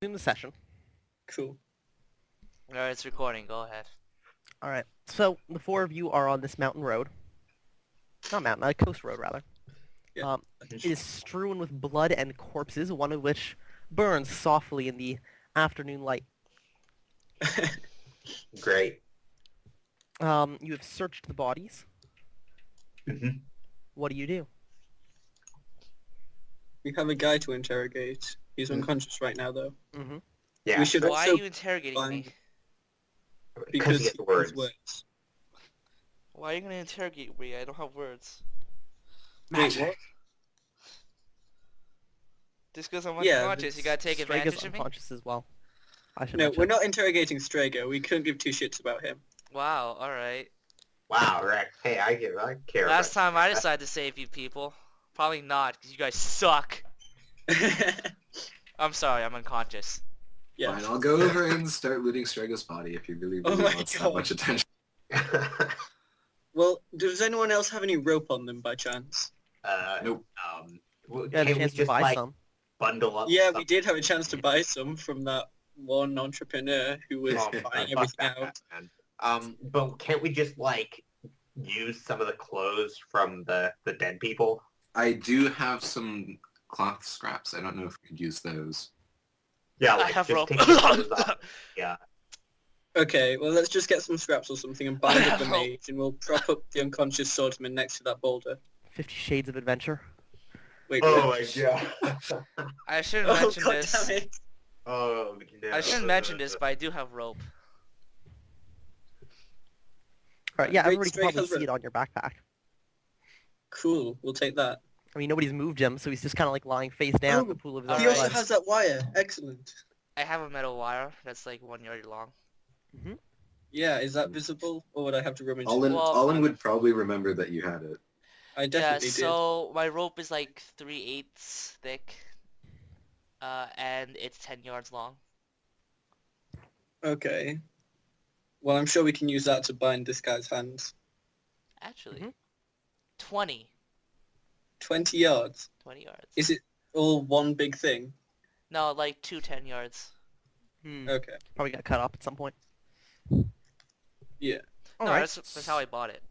resume the session. Cool. Alright, it's recording. Go ahead. Alright, so the four of you are on this mountain road. Not mountain, coast road, rather. Yeah. It is strewn with blood and corpses, one of which burns softly in the afternoon light. Great. You have searched the bodies. Mm-hmm. What do you do? We have a guy to interrogate. He's unconscious right now, though. Mm-hmm. Yeah. We should Why also are you interrogating me? because he he has words. has words. Why are you gonna interrogate me? I don't have words. Wait, what? Just because I'm Yeah, unconscious, you gotta take Straga's advantage of me? unconscious as well. I should No, mention. we're not interrogating Strago. We couldn't give two shits about him. Wow, alright. Wow, Rex. Hey, I care. Last about time I decided to save you people. Probably not, because you guys suck. I'm sorry, I'm unconscious. Yeah. Fine, I'll go over and start looting Strago's body if he really, Oh really my wants that God. much attention. Well, does anyone else have any rope on them by chance? Nope. You had a Can't we chance to just buy like some. bundle up? Yeah, we some- did have a chance to buy some from that one entrepreneur who was Oh, buying fuck everything that, out. man. But can't we just like use some of the clothes from the dead people? I do have some cloth scraps. I don't know if we could use those. Yeah, I like have just rope. take the clothes off. Yeah. Okay, well let's just get some scraps or something and bind up the Oh. mage, and we'll prop up the unconscious swordsman next to that boulder. 50 Shades of Adventure. Wait, Oh what? my god. I shouldn't Oh mention god this. damn it! Oh no. I shouldn't mention this, but I do have rope. Alright, yeah, Wait, everybody can Strake probably has see rope. it on your backpack. Cool, we'll take that. I mean, nobody's moved him, so he's just kind of like lying face down in the pool of his own He Alright. also blood. has that wire. Excellent. I have a metal wire that's like 1 yard long. Yeah, is that visible, or would I have to rummage? Olin, Well- Olin would probably remember that you had it. I Yeah, definitely so my rope is like 3/8 thick. And it's 10 yards long. did. Okay. Well, I'm sure we can use that to bind this guy's hands. Actually, Mhm. 20. 20 yards. 20 yards. Is it all one big thing? No, like 2 10 yards. Okay. Probably got cut off at some point. Yeah. No, Alright. that's how I bought it.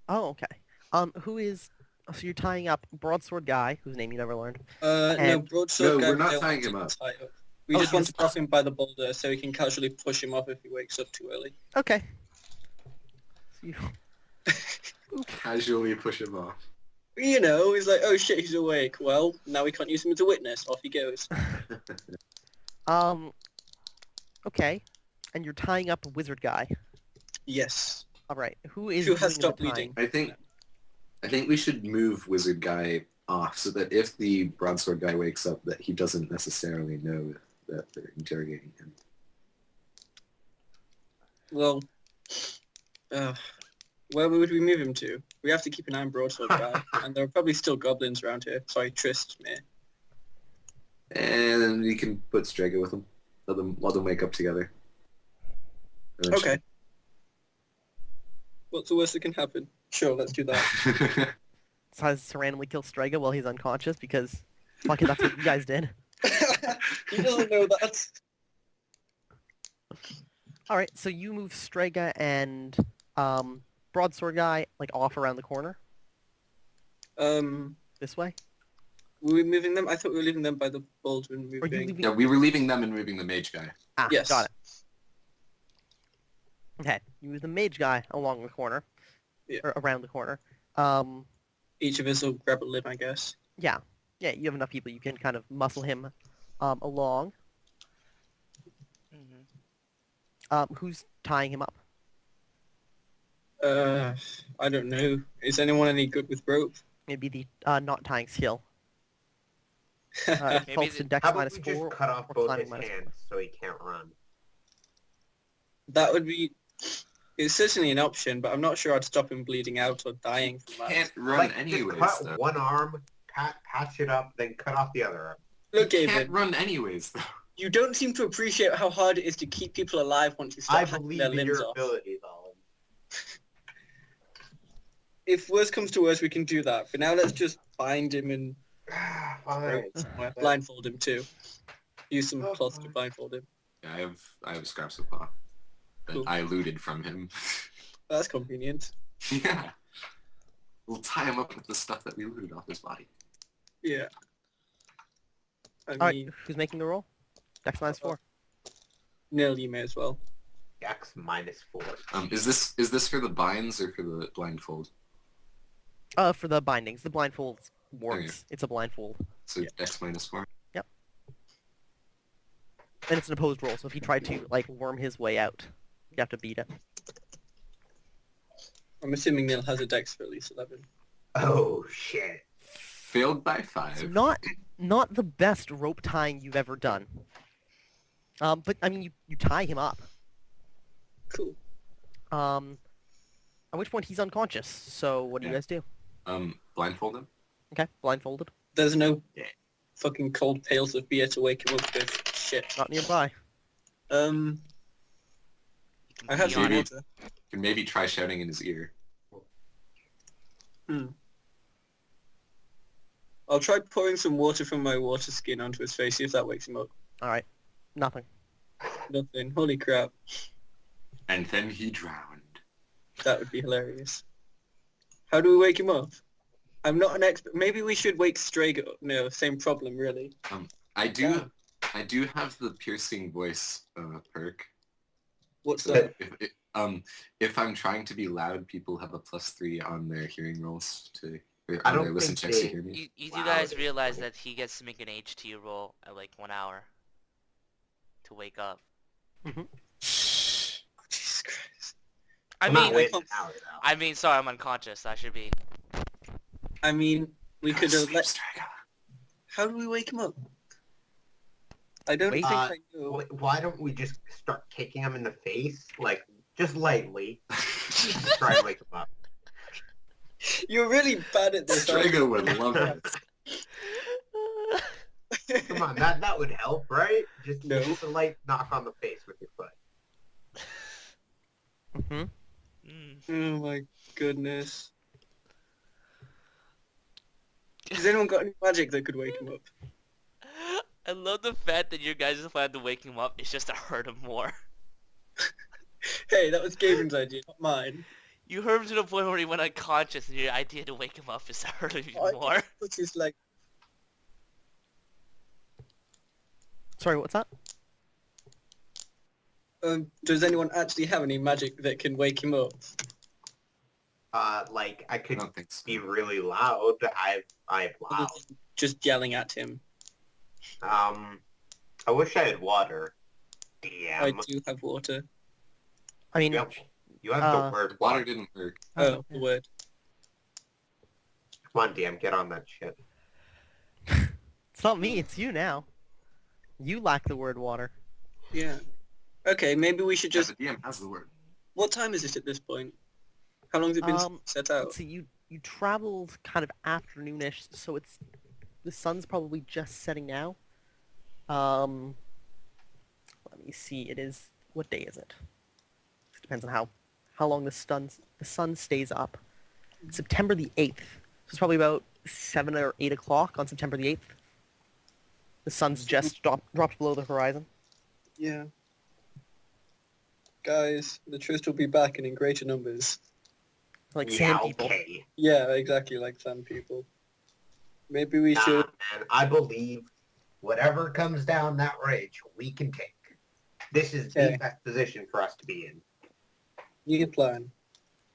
Oh, okay. Who is... So you're tying up Broadsword Guy, whose name you never learned. No, And- broadsword No, guy. we're not we don't tying want to him up. tie up. We Oh, just he want just- to drop him by the boulder so we can casually push him off if he wakes up too early. Okay. So you... Casually push him off. You know, he's like, oh shit, he's awake. Well, now we can't use him as a witness. Off he goes. Okay. And you're tying up Wizard Guy. Yes. Alright, who is Who has doing the stopped tying? bleeding? I think we should move Wizard Guy off so that if the Broadsword Guy wakes up, that he doesn't necessarily know that they're interrogating him. Well, where would we move him to? We have to keep an eye on broadsword guy, and there are probably still goblins around here. Sorry, Tristmere. And then we can put Strago with him. Let them wake up together. Okay. What's the worst that can happen? Sure, let's do that. Decides to randomly kill Strega while he's unconscious because fucking that's what you guys did. He doesn't know that. Alright, so you move Strega and Broadsword Guy like off around the corner this way? Were we moving them? I thought we were leaving them by the boulder and Or you moving. leaving... Yeah, we were leaving them and moving the mage guy. Ah, Yes. got it. Okay, you move the mage guy along the corner. Yeah. Or around the corner. Each of us will grab a limb, I guess. Yeah, you have enough people you can kind of muscle him along. Who's tying him up? I don't know. Is anyone any good with rope? Maybe the not tying skill. Maybe Folks the- in Dex How about minus we 4 just cut off or both climbing his minus hands so he can't run? That would be... It's certainly an option, but I'm not sure I'd stop him bleeding out or dying from that. Can't run Like, anyways, just though. cut one arm, patch it up, then cut off the other arm. Look, Can't David, run anyways, though. you don't seem to appreciate how hard it is to keep people alive once you I start hacking believe their in limbs your off. abilities, Olin. If worse comes to worse, we can do that. For now, let's just bind him and Fine. blindfold him too. Use some cloth to blindfold him. Yeah, I have scraps of cloth that Cool. I looted from him. That's convenient. Yeah. We'll tie him up with the stuff that we looted off his body. Yeah. I Alright, mean, who's making the roll? Dex -4. Nil, you may as well. X -4. Is this for the binds or for the blindfold? For the bindings. The blindfold works. Okay. It's a blindfold. So Yeah. Dex -4. And it's an opposed roll, so if he tried to, like, worm his way out, you have to beat it. I'm assuming Nil has a dex for at least 11. Oh shit. Failed by 5. So not the best rope tying you've ever done. But, I mean, you tie him up. Cool. At which point he's unconscious, so what do you Yeah. guys do? Blindfold him? Okay, blindfolded. There's no Yeah. fucking cold pails of beer to wake him up with. Shit. Not nearby. I have Be some on it. water. Can maybe try shouting in his ear. I'll try pouring some water from my water skin onto his face, see if that wakes him up. Alright. Nothing. Nothing. Holy crap. And then he drowned. That would be hilarious. How do we wake him up? I'm not an expert. Maybe we should wake Strago up. No, same problem, really. I do have the piercing voice perk. What's So that? if I'm trying to be loud, people have a +3 on their hearing rolls or I on don't their listen think checks to they- hear me. You Wow, guys that's realize cool. that he gets to make an HT roll at like 1 hour to wake up. Jesus Christ. I I'm not mean, waiting an hour though. I mean, sorry, I'm unconscious. That should be. I mean, we could have Sleep, let... Strago. How do we wake him up? I don't Wait. think I know. Why don't we just start kicking him in the face, like just lightly, try to wake him up? You're really bad at this. aren't Strago would love it. Come on, that would help, right? Just No. use a light knock on the face with your foot. Mm-hmm. Oh my goodness. Has anyone got any magic that could wake him up? I love the fact that your guys' plan to wake him up is just to hurt him more. Hey, that was Gaben's idea, not mine. You hurt him to the point where he went unconscious, and your idea to wake him up is to hurt him even more. Which is like, Sorry, what's that? does anyone actually have any magic that can wake him up? Like I I could don't think so. be really loud. I'm Other loud. than just yelling at him. I wish I had water. Yeah. I do have water. I mean, You have the word Water water. didn't work. Oh, the word. Come on, DM, get on that shit. it's not me, it's you now. You lack the word water. Yeah. Okay, maybe we should Yeah, just... the DM has the word. What time is it at this point? How long has it been set out? Let's see, you traveled kind of afternoonish, so it's the sun's probably just setting now. Let me see. It is, what day is it? It depends on how long the sun stays up. September the 8th. So it's probably about 7 or 8 o'clock on September the 8th. The sun's just dropped below the horizon. Yeah. Guys, the Trist will be back and in greater numbers. Like Yeah, sand people. okay. Yeah, exactly like sand people. Maybe we Nah, should... man, I believe whatever comes down that ridge, we can take. This is Okay. the best position for us to be in. New plan.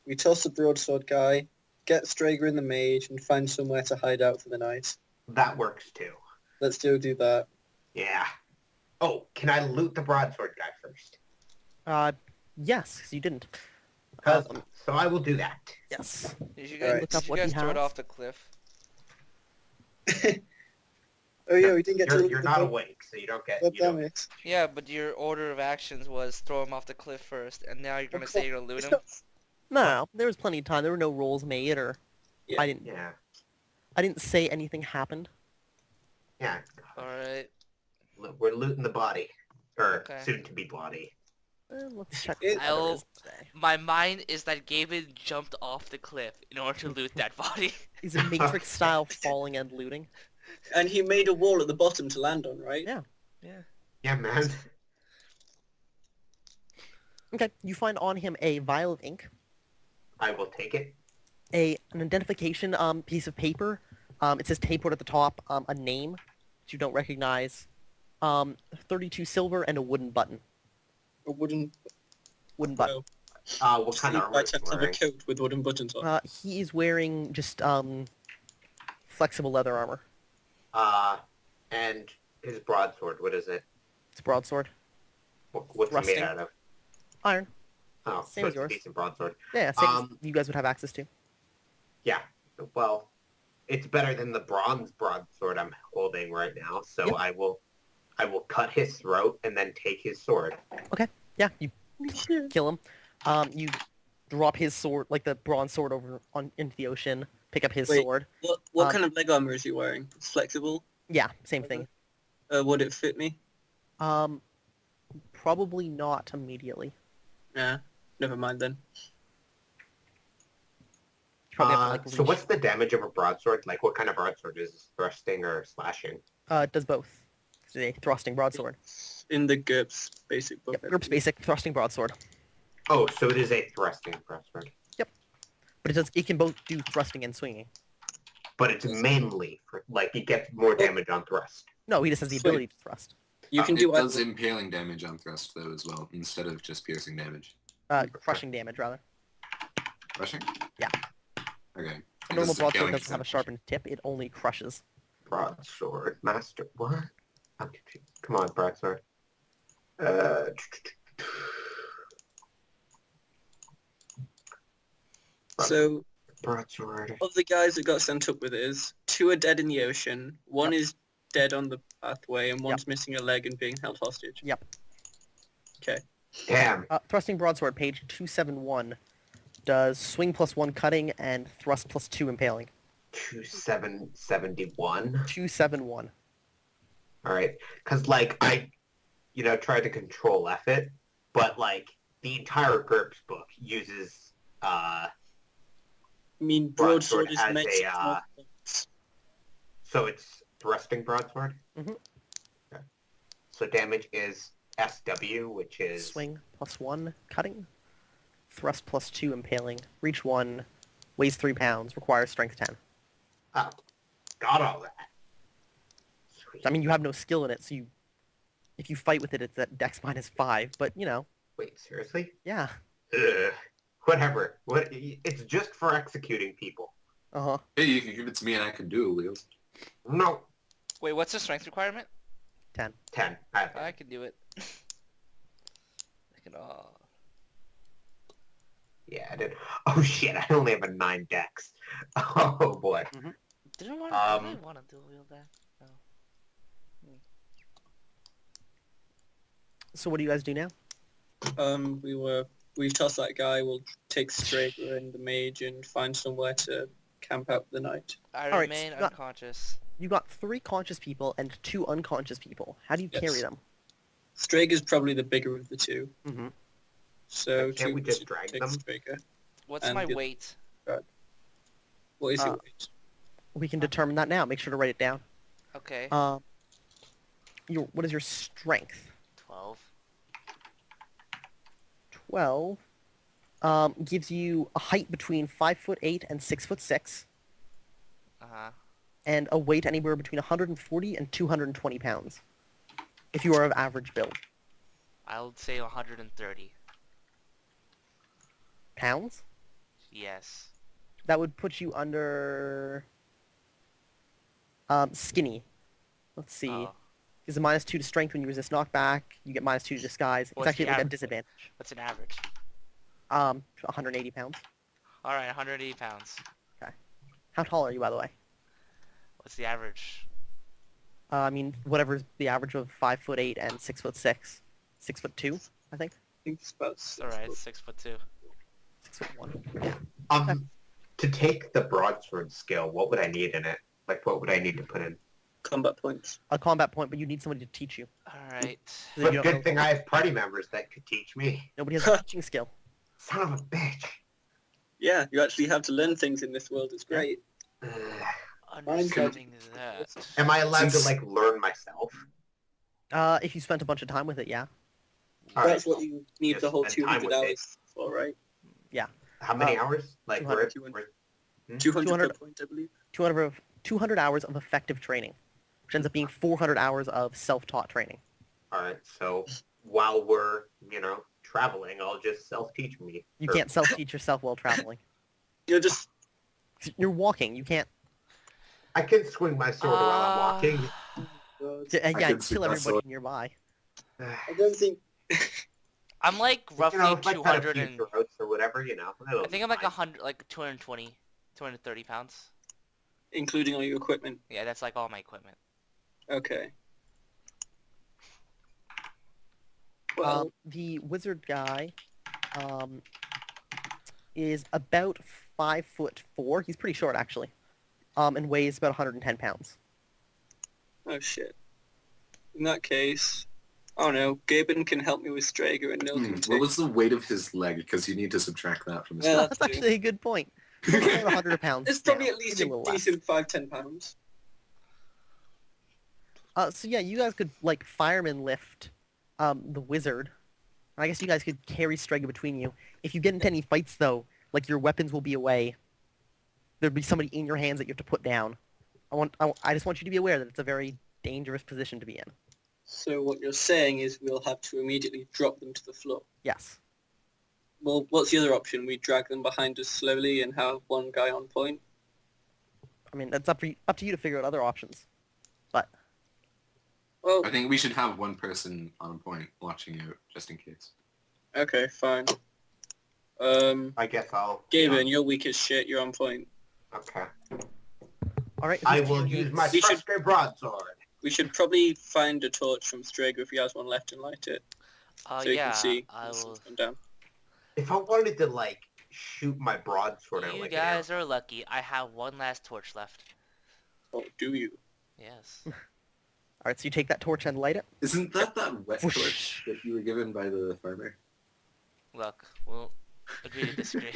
We toss the broadsword guy, get Strager in the mage, and find somewhere to hide out for the night. That works too. Let's do that. Yeah. Oh, can I loot the broadsword guy first? Yes, 'cause you didn't. So I will do that. Yes. Did you Alright. guys, Look up did you what guys he throw it has. off the cliff? Oh yeah, we didn't get to... You're not awake, so you don't get. God You don't, damn it. Yeah, but your order of actions was throw him off the cliff first, and now you're gonna say you're gonna loot him? No, there was plenty of time. There were no rolls made, or Yeah. I didn't say anything happened. Yeah. Alright. We're looting the body, or Okay. soon to be body. Let's check. It- what it I'll- is today. My mind is that Gaben jumped off the cliff in order to loot that body. He's a Matrix style falling and looting. And he made a wall at the bottom to land on, right? Yeah. Yeah, man. Okay, you find on him a vial of ink, I will take it. an identification piece of paper. It says tapered at the top, a name that you don't recognize, 32 silver, and a wooden button. A wooden... Wooden button. What kind He of armor by is he chance have a wearing? coat with wooden buttons on. He is wearing just flexible leather armor. And his broadsword, what is it? It's a broadsword. What's it Thrusting. made out of? Iron. Oh, Same so as it's a yours. decent broadsword. Yeah, same as you guys would have access to. Yeah, well, it's better than the bronze broadsword I'm holding right now, so Yep. I will cut his throat and then take his sword. Yeah, you kill him. You drop his sword, like the bronze sword, over into the ocean. Pick up his Wait. sword. What kind of leg armor is he wearing? It's flexible. Yeah, same thing. Would it fit me? Probably not immediately. Nah, never mind then. You probably have to, like, So reach. what's the damage of a broadsword? Like, what kind of broadsword is this? Thrusting or slashing? It does both. It's a thrusting broadsword. In the Gurps basic book. Yep, Gurps basic thrusting broadsword. Oh, so it is a thrusting broadsword. But it can both do thrusting and swinging. But it's mainly, for, like, it gets more damage on thrust. No, he just has the Sweet. ability to thrust. You can do It does either. impaling damage on thrust though as well, instead of just piercing damage. Crushing damage, rather. Rushing? Yeah. Okay. A normal This is broadsword killing doesn't have a damage. sharpened tip, it only crushes. Broadsword master. What? I'm confused. Come on, broadsword. Uh, So, broadsword. of the guys that got sent up with us, 2 are dead in the ocean, 1 is dead on the pathway, and 1's missing a leg and being held hostage. Yep. Okay. Damn. Thrusting broadsword, page 271, does swing +1 cutting and thrust +2 impaling. 2771. 271. All right, because like I, tried to control F it, but like the entire GURPS book uses I mean, broadsword is as meant a, to... so it's thrusting broadsword. Mhm. Okay. So damage is SW, which is Swing +1 cutting, thrust +2 impaling, reach 1, weighs 3 pounds, requires strength 10. Oh, got all that. Sweet. I mean, you have no skill in it, so if you fight with it, it's at dex -5, but, Wait, seriously? yeah. Ugh. Whatever. It's just for executing people. Uh-huh. Hey, you can give it to me and I can do it, Wheels. No. Wait, what's the strength requirement? 10. 10. I can do it. I can. Yeah, I did. Oh shit! I only have a 9 dex. Oh boy. Didn't want to. Did I want to dual wield that? No. So what do you guys do now? We toss that guy, we'll take Strager and the mage and find somewhere to camp out the night. I Alright, remain so not- unconscious. You got 3 conscious people and 2 unconscious people. How do you Yes. carry them? Strager's probably the bigger of the 2. Mm-hmm. So Can't we just should drag take them? Strager. What's And my the- weight? What is Uh, your weight? We can determine that now. Make sure to write it down. Okay. What is your strength? 12. 12. Gives you a height between 5'8" and 6'6", Uh-huh. and a weight anywhere between 140 and 220 pounds. If you are of average build. I would say 130. Pounds? Yes. That would put you under skinny. Let's see. Oh. Gives a -2 to strength when you resist knockback. You get -2 to disguise. It's What's actually the like a average? disadvantage. What's an average? 180 pounds. Alright, 180 pounds. How tall are you, by the way? What's the average? I mean, whatever's the average of 5'8" and 6'6". 6'2", I think. I think it's about 6 Alright, foot. 6'2". 6'1". To take the broadsword skill, what would I need in it? Like, what would I need to put in? Combat points. A combat point, but you need somebody to teach you. Alright. 'Cause if But you don't know- good thing I have party members that could teach me. Nobody has a teaching skill. Son of a bitch. Yeah, you actually have to learn things in this world. It's great. Understanding that. Am I allowed to Since- like learn myself? If you spent a bunch of time with it, yeah. All That's right. what you need Just the whole spend time 200 with it. hours for, right? How many Uh, hours? Like 200. we're 200 per 200. point, I believe. 200 hours of effective training, which ends up being 400 hours of self-taught training. all right. So while we're traveling, I'll just self-teach me. You Or- can't self-teach yourself while traveling. You're just... You're walking. You can't. I can swing my sword while I'm walking. Yeah, can kill swing my everybody sword. nearby. I don't think... I'm like roughly if I cut a 200 few and throats or whatever, I think I'm like 100, like 220, 230 pounds. Including all your equipment. Yeah, that's like all my equipment. Okay. Well, The wizard guy is about 5'4". He's pretty short, actually. And weighs about 110 pounds. oh shit. In that case, oh no, Gaben can help me with Strager and Nil can What take... was the weight of his leg? Because you need to subtract that from his. Yeah, That's actually a good point. About 100 pounds. It's probably now, at least maybe a little less. decent 5-10 pounds. So yeah, you guys could like fireman lift the wizard. I guess you guys could carry Strega between you. If you get into any fights though, like your weapons will be away. There'll be somebody in your hands that you have to put down. I just want you to be aware that it's a very dangerous position to be in. So what you're saying is we'll have to immediately drop them to the floor. Yes. Well, what's the other option? We drag them behind us slowly and have one guy on point? I mean, that's up to you to figure out other options. But Well, I think we should have one person on point watching out just in case. okay, fine. I guess I'll. Gaben, you're weak as shit, you're on point. Okay. all right. I who's will carrying- use my We should- trusty broadsword. We should probably find a torch from Strager if he has one left and light it. So you Yeah, can see I as will. it's gone down. If I wanted to shoot my broadsword out You like guys are lucky. I have one last torch left. Oh, do you? Yes. All right, so you take that torch and light it. Isn't that wet Whoosh. torch that you were given by the farmer? Look, we'll agree to disagree.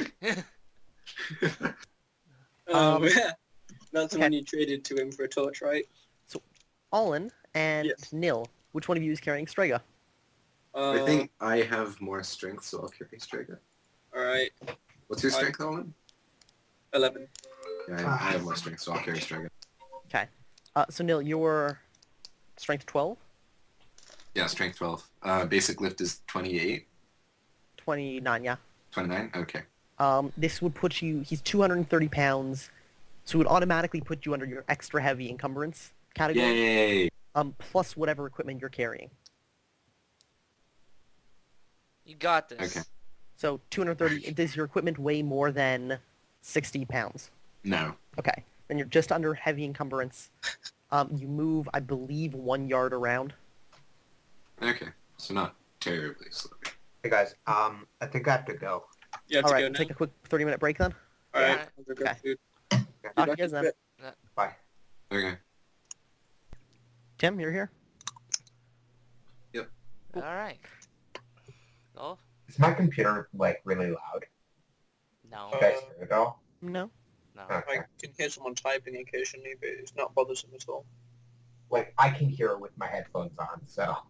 Um, yeah. That's the okay. one you traded to him for a torch, right? Olin and Yes. Nil, which one of you is carrying Strega? I think I have more strength, so I'll carry Strega. Alright, What's your strength, Owen? 11. Yeah, I have more strength, so I'll carry Strega. Okay. So Nil, your strength 12, Yeah, strength 12. Basic lift is 28. 29, yeah. 29? Okay. This would put you, he's 230 pounds, so it would automatically put you under your extra heavy encumbrance category, Yay! plus whatever equipment you're carrying. You got this. Okay. So 230, does your equipment weigh more than 60 pounds? No. Okay, then you're just under heavy encumbrance. You move, I believe, 1 yard around. Okay. So not terribly slow. Hey guys, I think I have to go. You have All to right, go now? take a quick 30-minute break then. Alright, Yeah. I'll go grab Okay. food. Talk Be to you back guys in a then. bit. Bye. Okay. Tim, you're here? All right. Oh Is my computer really loud? no, Uh, You guys hear it all? No. no. Okay. I can hear someone typing occasionally, but it's not bothersome at all. I can hear it with my headphones on, so All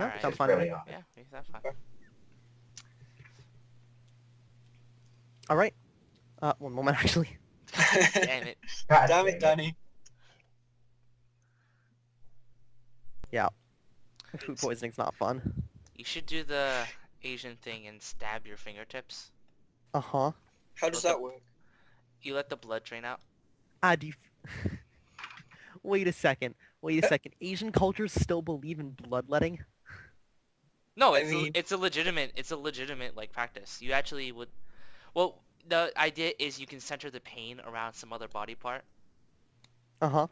No, right. sounds it's fine to really me. odd. Yeah, that's fine. All right. One moment, actually. Damn it. God Damn it, Danny. Yeah. Food poisoning's not fun. You should do the Asian thing and stab your fingertips. Uh-huh. How does that work? You let the blood drain out. Do you... Wait a second. Asian cultures still believe in bloodletting? No, I it's mean- it's a legitimate like practice. You actually would. Well, the idea is you can center the pain around some other body part. Uh-huh.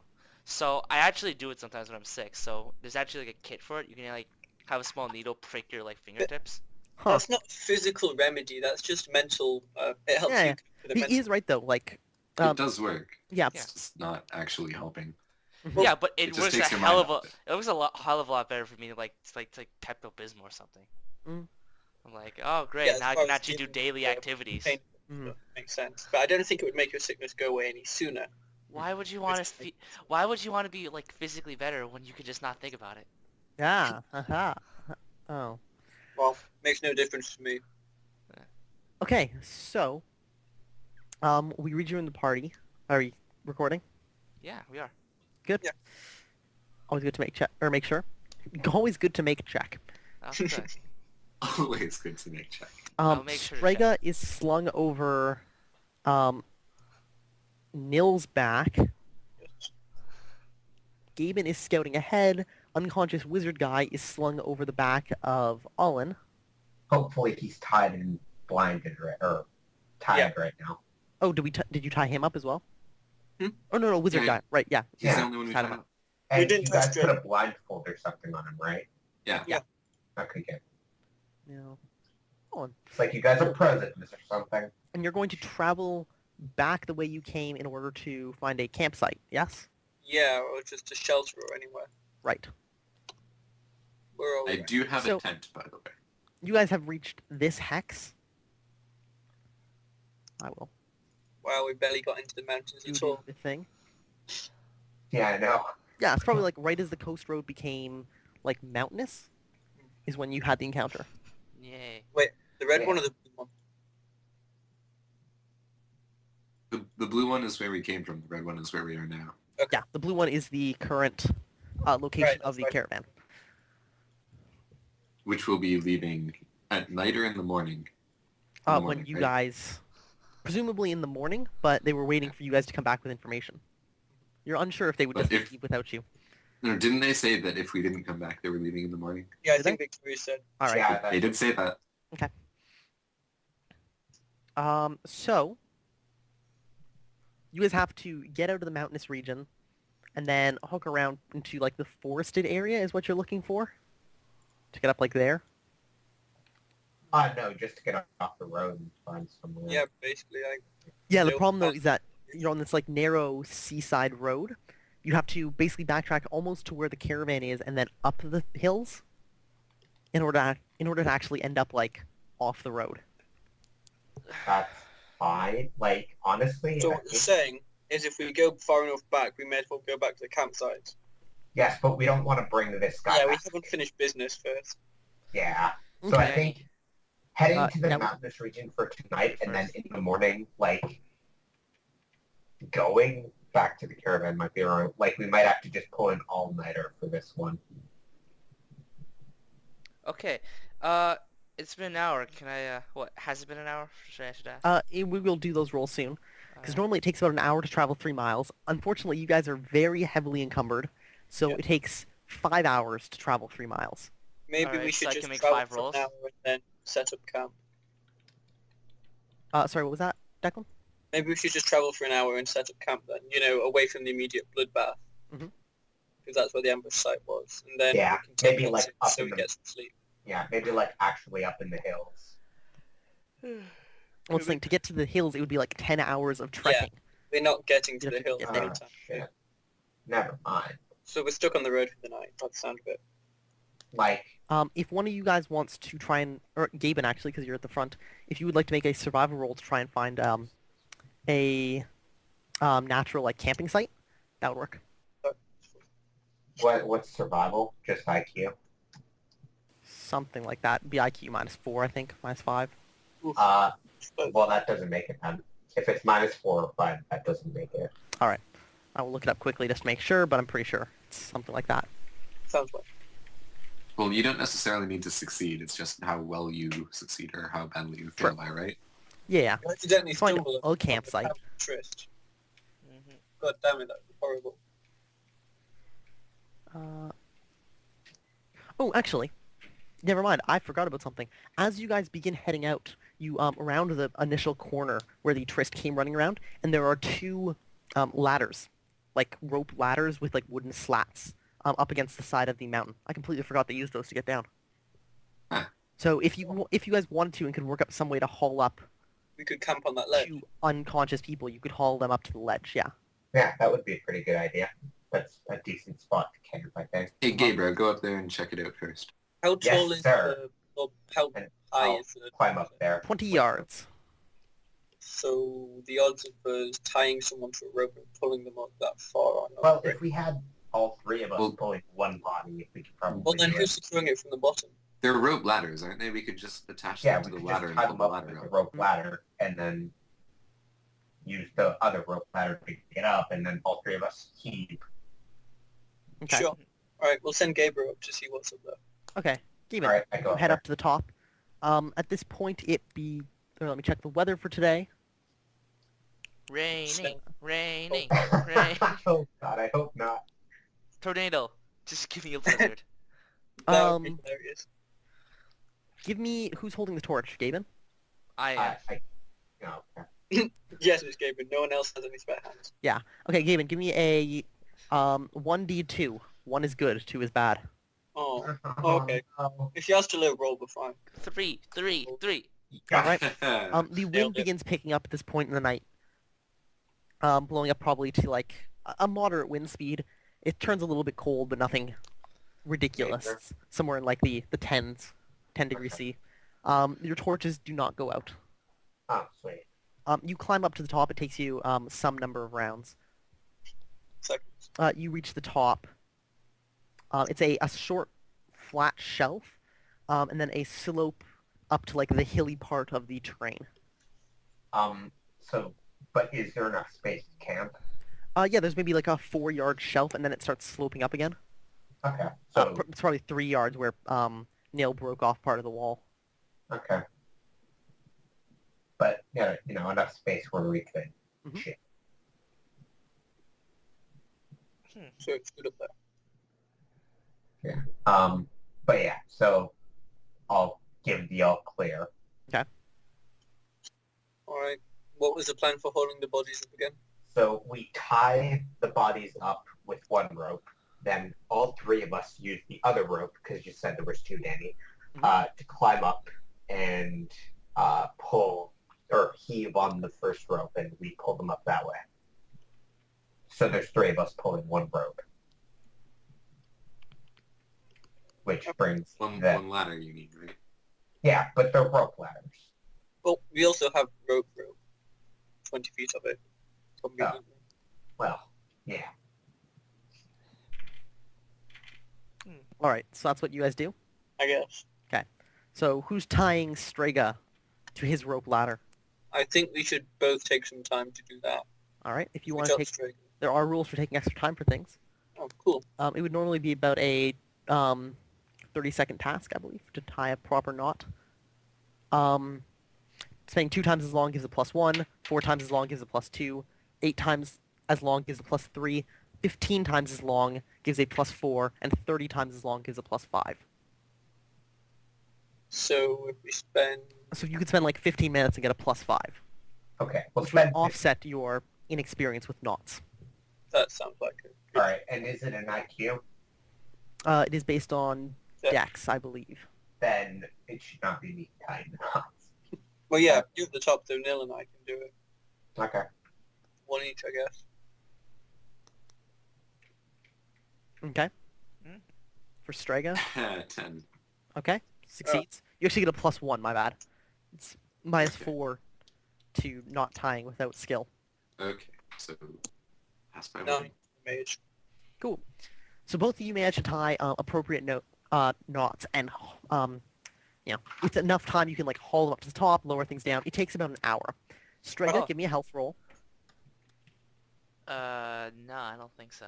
So I actually do it sometimes when I'm sick. So there's actually like a kit for it. You can like have a small needle prick your like fingertips. Huh. That's not physical remedy, that's just mental. It helps Yeah, you with the He mental. is right, though. Like, It does work. yeah. Yeah. It's just not actually helping. Well, Yeah, but it it just works a takes your hell mind of a. off it. It works hell of a lot better for me to like Pepto-Bismol or something. Mm. I'm like, oh great, Yeah, as now I far can as actually do dealing daily with, activities. pain. Mhm. Makes sense. But I don't think it would make your sickness go away any sooner. Why would you want to Why would you want to be like physically better when you could just not think about it? Yeah. Aha. Oh. Well, makes no difference to me. Okay, so we read you in the party. Are you recording? Yeah, we are. Good. Yeah. Always good to make sure. Always good to make check. Okay. Always good to make check. I'll make sure to Strega is slung over Nil's back. Gaben is scouting ahead. Unconscious wizard guy is slung over the back of Olin. Hopefully he's tied and blinded or tied right now. Oh, did you tie him up as well? Hmm? Oh no, wizard Yeah. guy. Right, yeah. He's Yeah. the only one we Tied him found. up. And We didn't you guys touch put it. a blindfold or something on him, right? Yeah. Yeah. Okay, good. No. Olin. It's like you guys are presidents or something. And you're going to travel back the way you came in order to find a campsite, yes? Yeah, or just a shelter or anywhere. Right. We're all I right. do have So- a tent, by the way. You guys have reached this hex. I will Wow, we barely got into the mountains do at all. the thing. Yeah, I know. Yeah, it's probably like right as the coast road became like mountainous is when you had the encounter. Yay. The red Yeah. one or the blue one? The blue one is where we came from. The red one is where we are now. Yeah, the blue one is the current location Right, of that's the right. caravan. Which will be leaving at night or in the morning. In the When morning, you right? guys, presumably in the morning, but they were waiting for you guys to come back with information. You're unsure if they would But just if- leave without you. No, didn't they say that if we didn't come back, they were leaving in the morning? Yeah, I Did think Victoria said. All right. Yeah, They did say that. So you guys have to get out of the mountainous region and then hook around into like the forested area is what you're looking for to get up like there. no, just to get off the road and find somewhere. Yeah, basically, Yeah, the Nope. problem though is that you're on this like narrow seaside road. You have to basically backtrack almost to where the caravan is and then up the hills in order to actually end up like off the road. That's fine. Like, honestly, So I what you're think- saying is if we go far enough back, we may as well go back to the campsite. yes, but we don't want to bring this guy Yeah, we back. haven't finished business first. Yeah. So I Okay. think heading to the yeah, mountainous region for tonight and then in the morning, like, going back to the caravan might be wrong. Like, we might have to just pull an all-nighter for this one. Okay. It's been an hour. Can I? What has it been an hour? I should ask. We will do those rolls soon because Uh, normally it takes about an hour to travel 3 miles. Unfortunately, you guys are very heavily encumbered, so Yeah. it takes 5 hours to travel 3 miles. Maybe Alright, we so should I just can make travel 5 for rolls? an hour and then set up camp. Sorry, what was that, Declan? Maybe we should just travel for an hour and set up camp then, away from the immediate bloodbath. Mhm. Because that's where the ambush site was. And then Yeah, we can take maybe, it like, up so in we the- get some sleep. Yeah, maybe, like, actually up in the hills. Well, it's like to get to the hills, it would be like 10 hours of trekking. We're not getting to You the have to hills get in there. any Oh, time. shit. Never mind. So we're stuck on the road for the night, by the sound of it. Like, If one of you guys wants to try and, or Gaben actually, because you're at the front, if you would like to make a survival roll to try and find a natural like camping site, that would work. what's survival? Just IQ? Something like that. Be IQ -4, I think, -5. Oof. Well, But that doesn't make it then. If it's -4 or 5, that doesn't make it. I will look it up quickly just to make sure, but I'm pretty sure it's something like that. sounds like. Well, you don't necessarily need to succeed. It's just how well you succeed or how badly you Sure. fail by, right? Yeah. I accidentally Find stumbled a campsite. upon the Trist. mhm. God damn it, that was horrible. Oh, actually, never mind. I forgot about something. As you guys begin heading out, you around the initial corner where the tryst came running around, and there are 2 ladders, like rope ladders with like wooden slats up against the side of the mountain. I completely forgot to use those to get down. Huh. So if you guys wanted to and could work up some way to haul up We could camp on that ledge. 2 unconscious people, you could haul them up to the ledge. Yeah. Yeah, that would be a pretty good idea. That's a decent spot to camp, I think. Hey, Gabriel, go up there and check it out first. How Yes, tall is sir. or how And high I'll is the... Climb up there. 20 yards. So the odds of us tying someone to a rope and pulling them up that far are not Well, great. if we had all three of us Well- pulling one body, we could probably Well, then do who's it. securing it from the bottom? They're rope ladders, aren't they? We could just attach Yeah, them to we the could ladder just and tie pull them the up ladder with the up. rope ladder, and then use the other rope ladder to get up, and then all three of us keep. Okay. Sure. All right, we'll send Gabriel up to see what's up there. Okay. Gaben, All right, I go you up head there. up to the top. At this point, let me check the weather for today. Raining, raining, Oh. rain. Oh God, I hope not. Tornado. Just give me a blizzard. That would be Um, hilarious. give me who's holding the torch, Gaben. I am. No. Yes, it's Gabriel. No one else has any spare hands. Okay, Gaben, give me a 1d2. 1 is good, 2 is bad. Oh, Oh, okay. no. if you ask to live, roll, we're fine. 3, 3, 3. Alright. The Nailed wind it. begins picking up at this point in the night, blowing up probably to like a moderate wind speed. It turns a little bit cold, but nothing ridiculous. Major. It's somewhere in like the 10s, 10 degrees C. Your torches do not go out. Oh, sweet. You climb up to the top. It takes you some number of rounds. Seconds. You reach the top. It's a short, flat shelf, and then a slope up to like the hilly part of the terrain. But is there enough space to camp? Yeah, there's maybe like a 4-yard shelf, and then it starts sloping up again. Okay. So It's probably 3 yards where Nail broke off part of the wall. okay. But yeah, enough space where we could. Mhm. Shit. So it's good up there. But yeah, so I'll give the all clear. All right. What was the plan for holding the bodies up again? So we tie the bodies up with one rope. Then all three of us use the other rope, because you said there was two, Danny, to climb up and pull or heave on the first rope, and we pull them up that way. So there's three of us pulling one rope. Which brings One them. ladder you need, right? Yeah, but they're rope ladders. Well, we also have rope. 20 feet of it. Conveniently. Well, yeah. All right, so that's what you guys do. I guess. So who's tying Strega to his rope ladder? I think we should both take some time to do that. All right, if you We want to got take, straight. there are rules for taking extra time for things. Oh, cool. It would normally be about a 30-second task, I believe, to tie a proper knot. Saying 2 times as long gives a +1, 4 times as long gives a +2, 8 times as long gives a +3, 15 times as long gives a +4, and 30 times as long gives a +5. So if we spend... So you could spend like 15 minutes and get a +5, Okay. We'll which would spend. offset your inexperience with knots. That sounds like it. All right. And is it an IQ? It is based on Yeah. Dex, I believe. Then it should not be me tying knots. Well, yeah, you at the top, though. Neil and I can do it. Okay. One each, I guess. Okay. Mm. For Strega, 10. okay, succeeds. You actually get a +1. My bad. It's -4 to not tying without skill. Okay, so pass by No, one. mage. Cool. So both of you manage to tie appropriate knots, and with enough time, you can like haul them up to the top, lower things down. It takes about an hour. Strega, Oh. give me a health roll. No, I don't think so.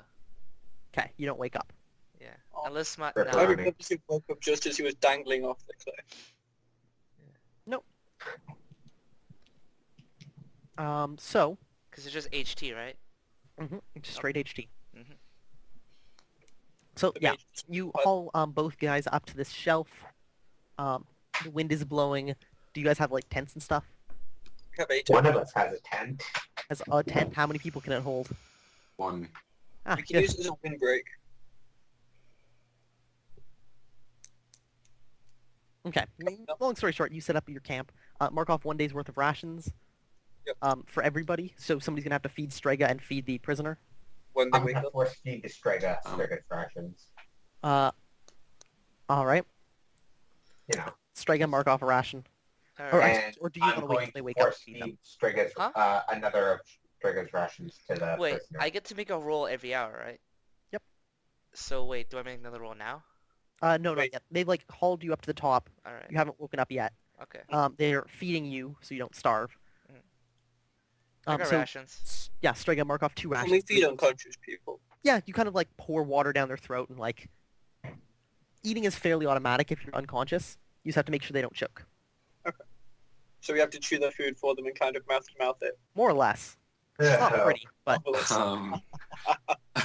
Okay, you don't wake up. Yeah. Oh. Unless my... Rip No. I around. remember he woke up just as he was dangling off the cliff. So, Because it's just HT, right? just straight HT. Mhm. So The yeah, mage is- you What? haul both guys up to this shelf. The wind is blowing. Do you guys have like tents and stuff? We have 8. One of us has a tent. As a tent, how many people can it hold? 1. Ah, We can good. use it as a windbreak. Okay. Long story short, you set up your camp. Mark off 1 day's worth of rations. Yep. For everybody. So somebody's gonna have to feed Strega and feed the prisoner. When they I'm wake gonna up. force feed the Strega rations. All right. You know. Strega, mark off a ration. All Or, right. And or do you want I'm to wait going till they to wake up force to feed them? feed Striga's, Huh? another of Striga's rations to the Wait, prisoner. I get to make a roll every hour, right? Yep. So wait, do I make another roll now? No, not Wait. yet. They've like hauled you up to the top. All right. You haven't woken up yet. Okay. They're feeding you so you don't starve. I got So rations. yeah, Striga, mark off 2 rations. Can we feed unconscious people? Yeah, you kind of like pour water down their throat and like eating is fairly automatic if you're unconscious. You just have to make sure they don't choke. So we have to chew their food for them and kind of mouth to mouth it. More or less. It's not So, pretty, but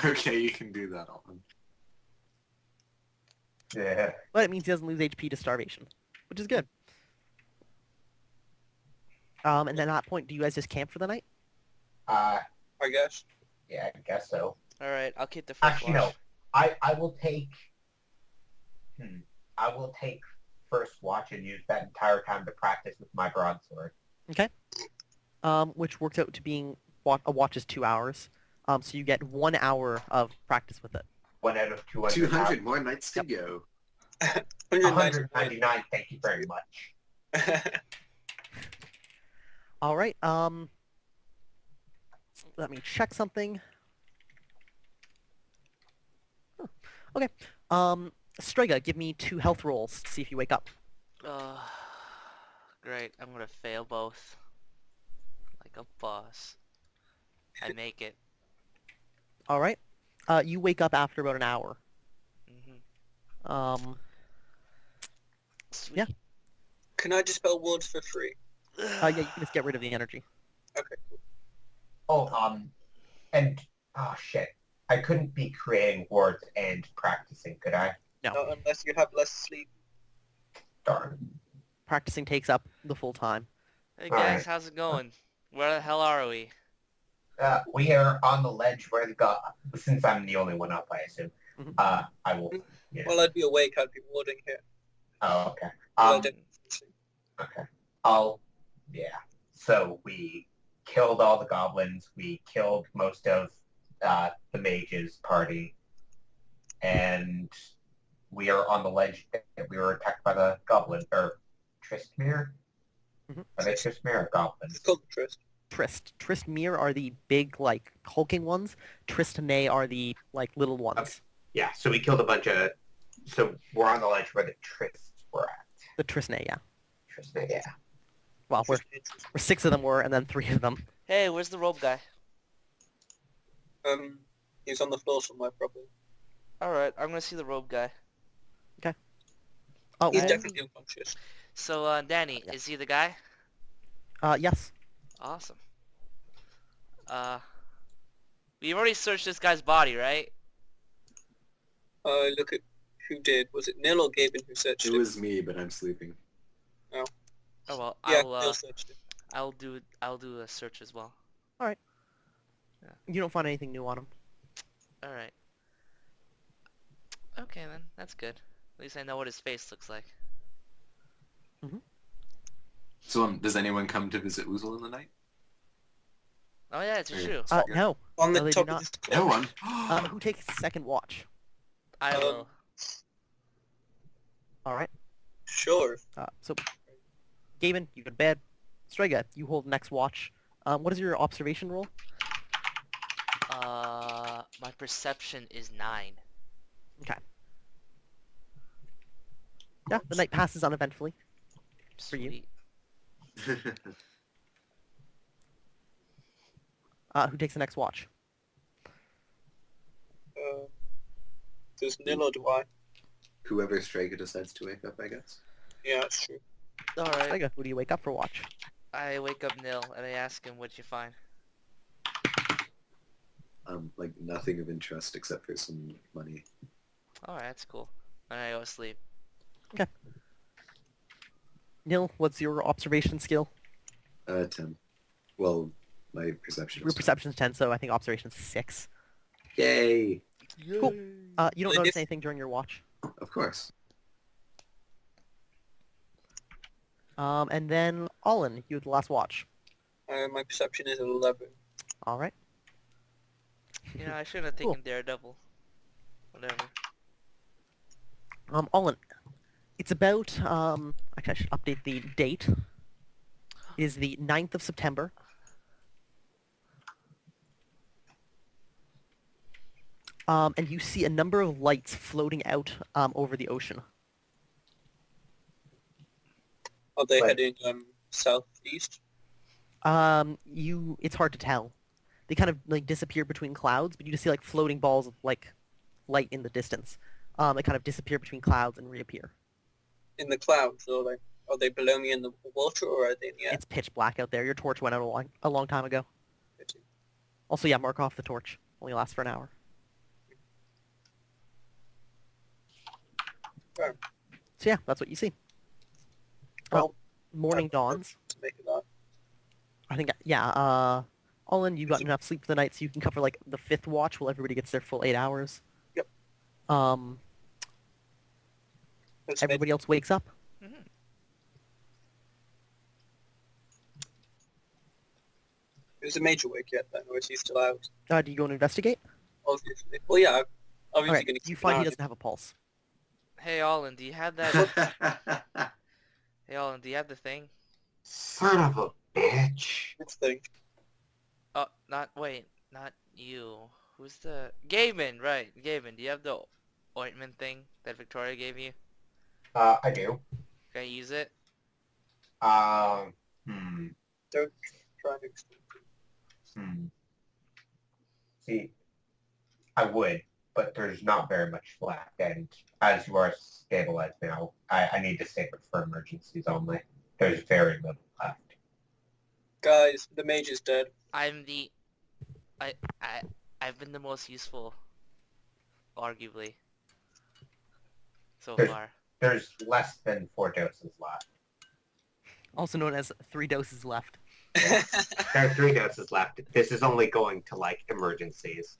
Okay, you can do that, Alvin. yeah. it means he doesn't lose HP to starvation, which is good. And then at that point, do you guys just camp for the night? I guess. Yeah, I guess so. All right, I'll keep the first Actually, watch. no. I will take. I will take first watch and use that entire time to practice with my broadsword. Which works out to being a watch is 2 hours. So you get 1 hour of practice with it. 1 out of 200. 200 more nights to go. 199. Thank you very much. All right. Let me check something. Huh. Okay. Strega, give me 2 health rolls to see if you wake up. Great, I'm gonna fail both. Like a boss. I make it. All right. You wake up after about an hour. Mm-hmm. Sweet. Yeah. Can I dispel wards for free? Yeah, you can just get rid of the energy. Okay, cool. Oh, and oh shit, I couldn't be creating wards and practicing, could I? No. Not unless you have less sleep. Darn. Practicing takes up the full time. Hey All guys, right. how's it going? Where the hell are we? We are on the ledge where the god. Since I'm the only one up, I assume. Mhm. I will. Yeah. While I'd be awake, I'd be warding here. Oh, okay. While I didn't sleep. Okay. Yeah. So we killed all the goblins. We killed most of the mages party, and we are on the ledge. We were attacked by the goblin or Tristmere. Mhm. Are they Tristmere or goblins? It's called the Trist. Tristmere are the big, like, hulking ones. Tristane are the, like, little ones. Okay. Yeah. So we killed a bunch of. So we're on the ledge where the Trists were at. The Tristane, yeah. Tristane, yeah. Well, where 6 of them were, and then 3 of them. Hey, where's the rope guy? He's on the floor somewhere, probably. Alright, I'm gonna see the robe guy. Oh, He's and- definitely unconscious. So, Danny, is he the guy? yes. Awesome. We've already searched this guy's body, right? Look at who did. Was it Nil or Gaben who searched It it? was me, but I'm sleeping. Oh well, Yeah, Nil searched it. I'll do a search as well. You don't find anything new on him. Alright. Okay then, that's good. At least I know what his face looks like. So, does anyone come to visit Oozle in the night? Oh yeah, it's Okay. true. No. On the No, they do top not. of this No cliff. one. Who takes second watch? I will. All right. Sure. So, Gaben, you go to bed. Strega, you hold next watch. What is your observation roll? My perception is 9. Okay. Yeah, the night passes uneventfully. For you. Sweet. Who takes the next watch? Does Nil or do I? Whoever Striker decides to wake up, I guess. Yeah, that's true. Alright, Strega, who do you wake up for watch? I wake up Nil and I ask him, what'd you find? Like nothing of interest except for some money. Alright, that's cool. And I go to sleep. Nil, what's your observation skill? 10. Well, my perception Your is 10. perception's 10, so I think observation's 6. Yay! Cool. You don't Well, notice if- anything during your watch. Of course. And then, Olin, you have the last watch. My perception is 11. All right. You know, I shouldn't have Cool. taken Daredevil. Whatever. Olin, it's about, actually I should update the date. It is the 9th of September. And you see a number of lights floating out over the ocean. Are they Right. heading southeast? It's hard to tell. They kind of like disappear between clouds, but you just see like floating balls of like light in the distance. They kind of disappear between clouds and reappear. In the clouds, or like, are they below me in the water, or are they in the air? It's pitch black out there. Your torch went out a long time ago. Also, yeah, mark off the torch. Only lasts for an hour. Right. So yeah, that's what you see. Well, Morning dawns. To make it that. I think, yeah, all in, you got enough sleep for the night, so you can cover, like, the 5th watch while everybody gets their full 8 hours. Yep. That's Everybody else wakes up. Mhm. Is the major wake yet then, or is he still out? Do you go and investigate? Obviously. Well, yeah, I'm obviously Alright, going to you find he doesn't have a pulse. Hey, Olin, do you have that? Hey, Olin, do you have the thing? Son of a bitch. Next thing. Oh, not you. Who's the Gavin? Right, Gavin. Do you have the ointment thing that Victoria gave you? I do. Can I use it? Hmm. Don't try and explain. See, I would, but there's not very much left, and as you are stabilized now, I need to save it for emergencies only. There's very little left. Guys, the major's dead. I've been the most useful, arguably, so There's- far. There's less than 4 doses left. Also known as 3 doses left. There are 3 doses left. This is only going to, like, emergencies.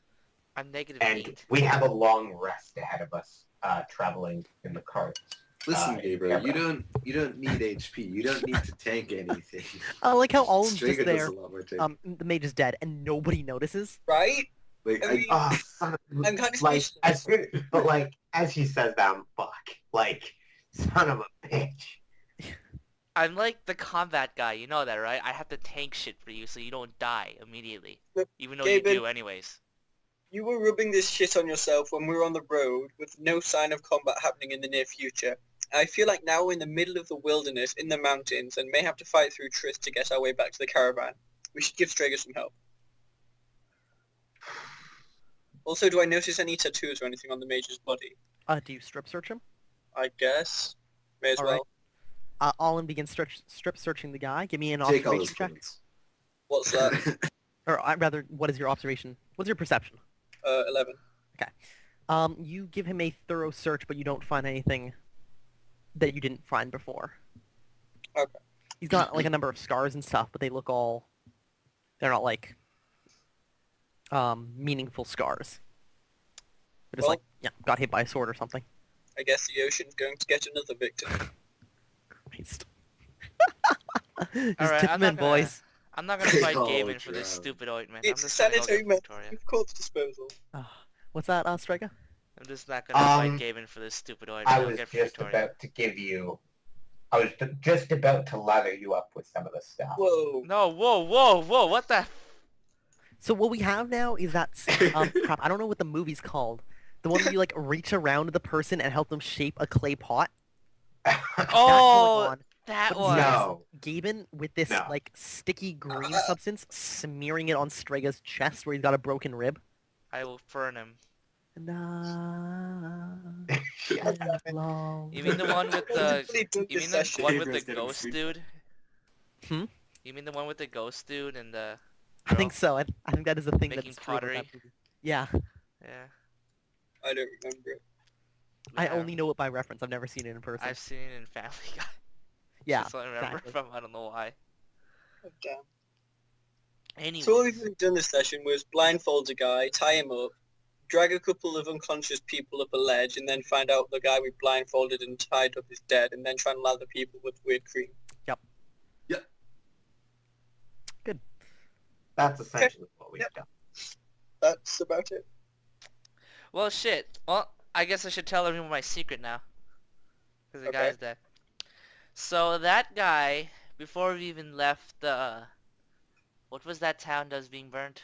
I'm negative And 8. we have a long rest ahead of us, traveling in the carts. Listen, Gabriel, yeah, you don't need HP. You don't need to tank anything. I like how Olin's Striga just does there. a lot more tank. The mage is dead, and nobody notices. Right? Like, I mean- Oh, son of I'm kind of like, speechless. but like, as he says that, I'm fuck. Like, son of a bitch. I'm like the combat guy, you know that, right? I have to tank shit for you so you don't die immediately. Look, Even though you Gavin- do anyways. You were rubbing this shit on yourself when we were on the road with no sign of combat happening in the near future. I feel like now we're in the middle of the wilderness in the mountains and may have to fight through Triss to get our way back to the caravan. We should give Strager some help. Also, do I notice any tattoos or anything on the major's body? Do you strip search him? I guess. May as All well. right. Olin begins strip searching the guy. Give me an take all his observation check. points. What's that? Or rather, what is your observation? What's your perception? 11. You give him a thorough search, but you don't find anything that you didn't find before. Okay. He's got like a number of scars and stuff, but they look all... They're not like meaningful scars. They're just Well- like, yeah, got hit by a sword or something. I guess the ocean's going to get another victim. Christ. Just Alright, tip I'm him in, not gonna- boys. I'm not gonna fight Oh, Gavin for this God. stupid ointment. It's I'm a just gonna go sanitary get measure Victoria. of corpse disposal. What's that, Striker? I'm just not gonna fight Um, Gavin for this stupid ointment. I I'll was get just Victoria. about to give you... I was just about to lather you up with some of the stuff. Whoa. No, whoa, what the... So what we have now is that, crap, I don't know what the movie's called. The one where you like reach around the person and help them shape a clay pot. That's going Oh, on. that But one. No. Gaben with this No. like sticky green substance smearing it on Strega's chest where he's got a broken rib. I will burn him. And I Yeah. belong. You mean the one with the... Really did You this mean the session. one with Gabriel's the getting ghost sleep. dude? Hmm? You mean the one with the ghost dude and the... I think so. I think that is a thing Making that's true about that pottery? movie. Yeah, Yeah. I don't remember it. I Yeah. only know it by reference. I've never seen it in person. I've seen it in Family Guy. Yeah, That's what I remember exactly. from. I don't know why. Oh, damn. Anyway. So all we've really done this session was blindfold a guy, tie him up, drag a couple of unconscious people up a ledge, and then find out the guy we blindfolded and tied up is dead, and then try and lather people with weird cream. That's essentially what we've Yep. done. That's about it. Well, shit. Well, I guess I should tell everyone my secret now. Because the Okay. guy's dead. So that guy before we even left what was that town that was being burnt?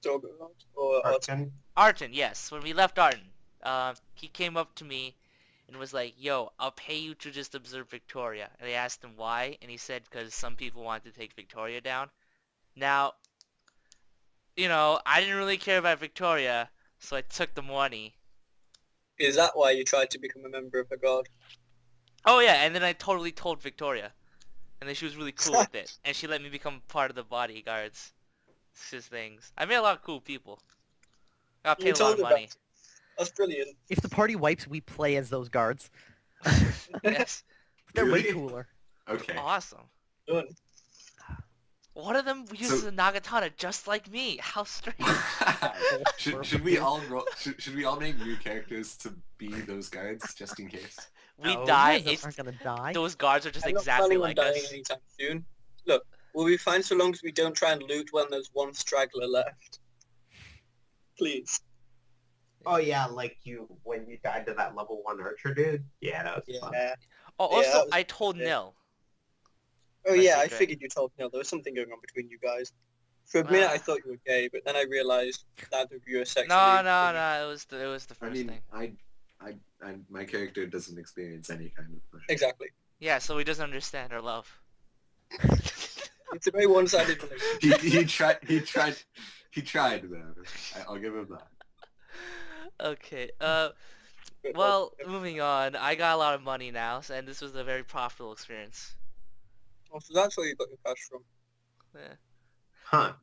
Dorgot or Arton? Arton, yes. When we left Arton, he came up to me and was like, "Yo, I'll pay you to just observe Victoria." And I asked him why, and he said because some people wanted to take Victoria down. Now, I didn't really care about Victoria, so I took the money. Is that why you tried to become a member of the guard? Oh yeah, and then I totally told Victoria, and then she was really cool with it, and she let me become part of the bodyguards. It's just things. I met a lot of cool people. Got You paid a lot told of her that. money. That's brilliant. If the party wipes, we play as those guards. Yes, They're way Really? cooler. Okay. awesome. Done. One of them uses a nagatana just like me. How strange. should we all should we all make new characters to be those guards just in case? We No, die. you guys It's, aren't gonna die. those guards are just I'm not exactly planning on like dying us. anytime soon. Look, we'll be fine so long as we don't try and loot when there's one straggler left. Please. Oh yeah, like when you died to that level 1 archer dude? Yeah, that was fun. Yeah. Oh, Yeah, also, that was I told good. Nil. Oh My yeah, I secret. figured you told Neil there was something going on between you guys. For a minute I thought you were gay, but then I realized that of you were sexually... No. It was the I first mean, thing. my character doesn't experience any kind of pleasure. Exactly. Yeah, so he doesn't understand our love. It's a very one-sided relationship. He tried though. I'll give him that. Okay. But, Well, moving on. I got a lot of money now, and this was a very profitable experience. oh, so that's where you got your cash from. Yeah. Huh.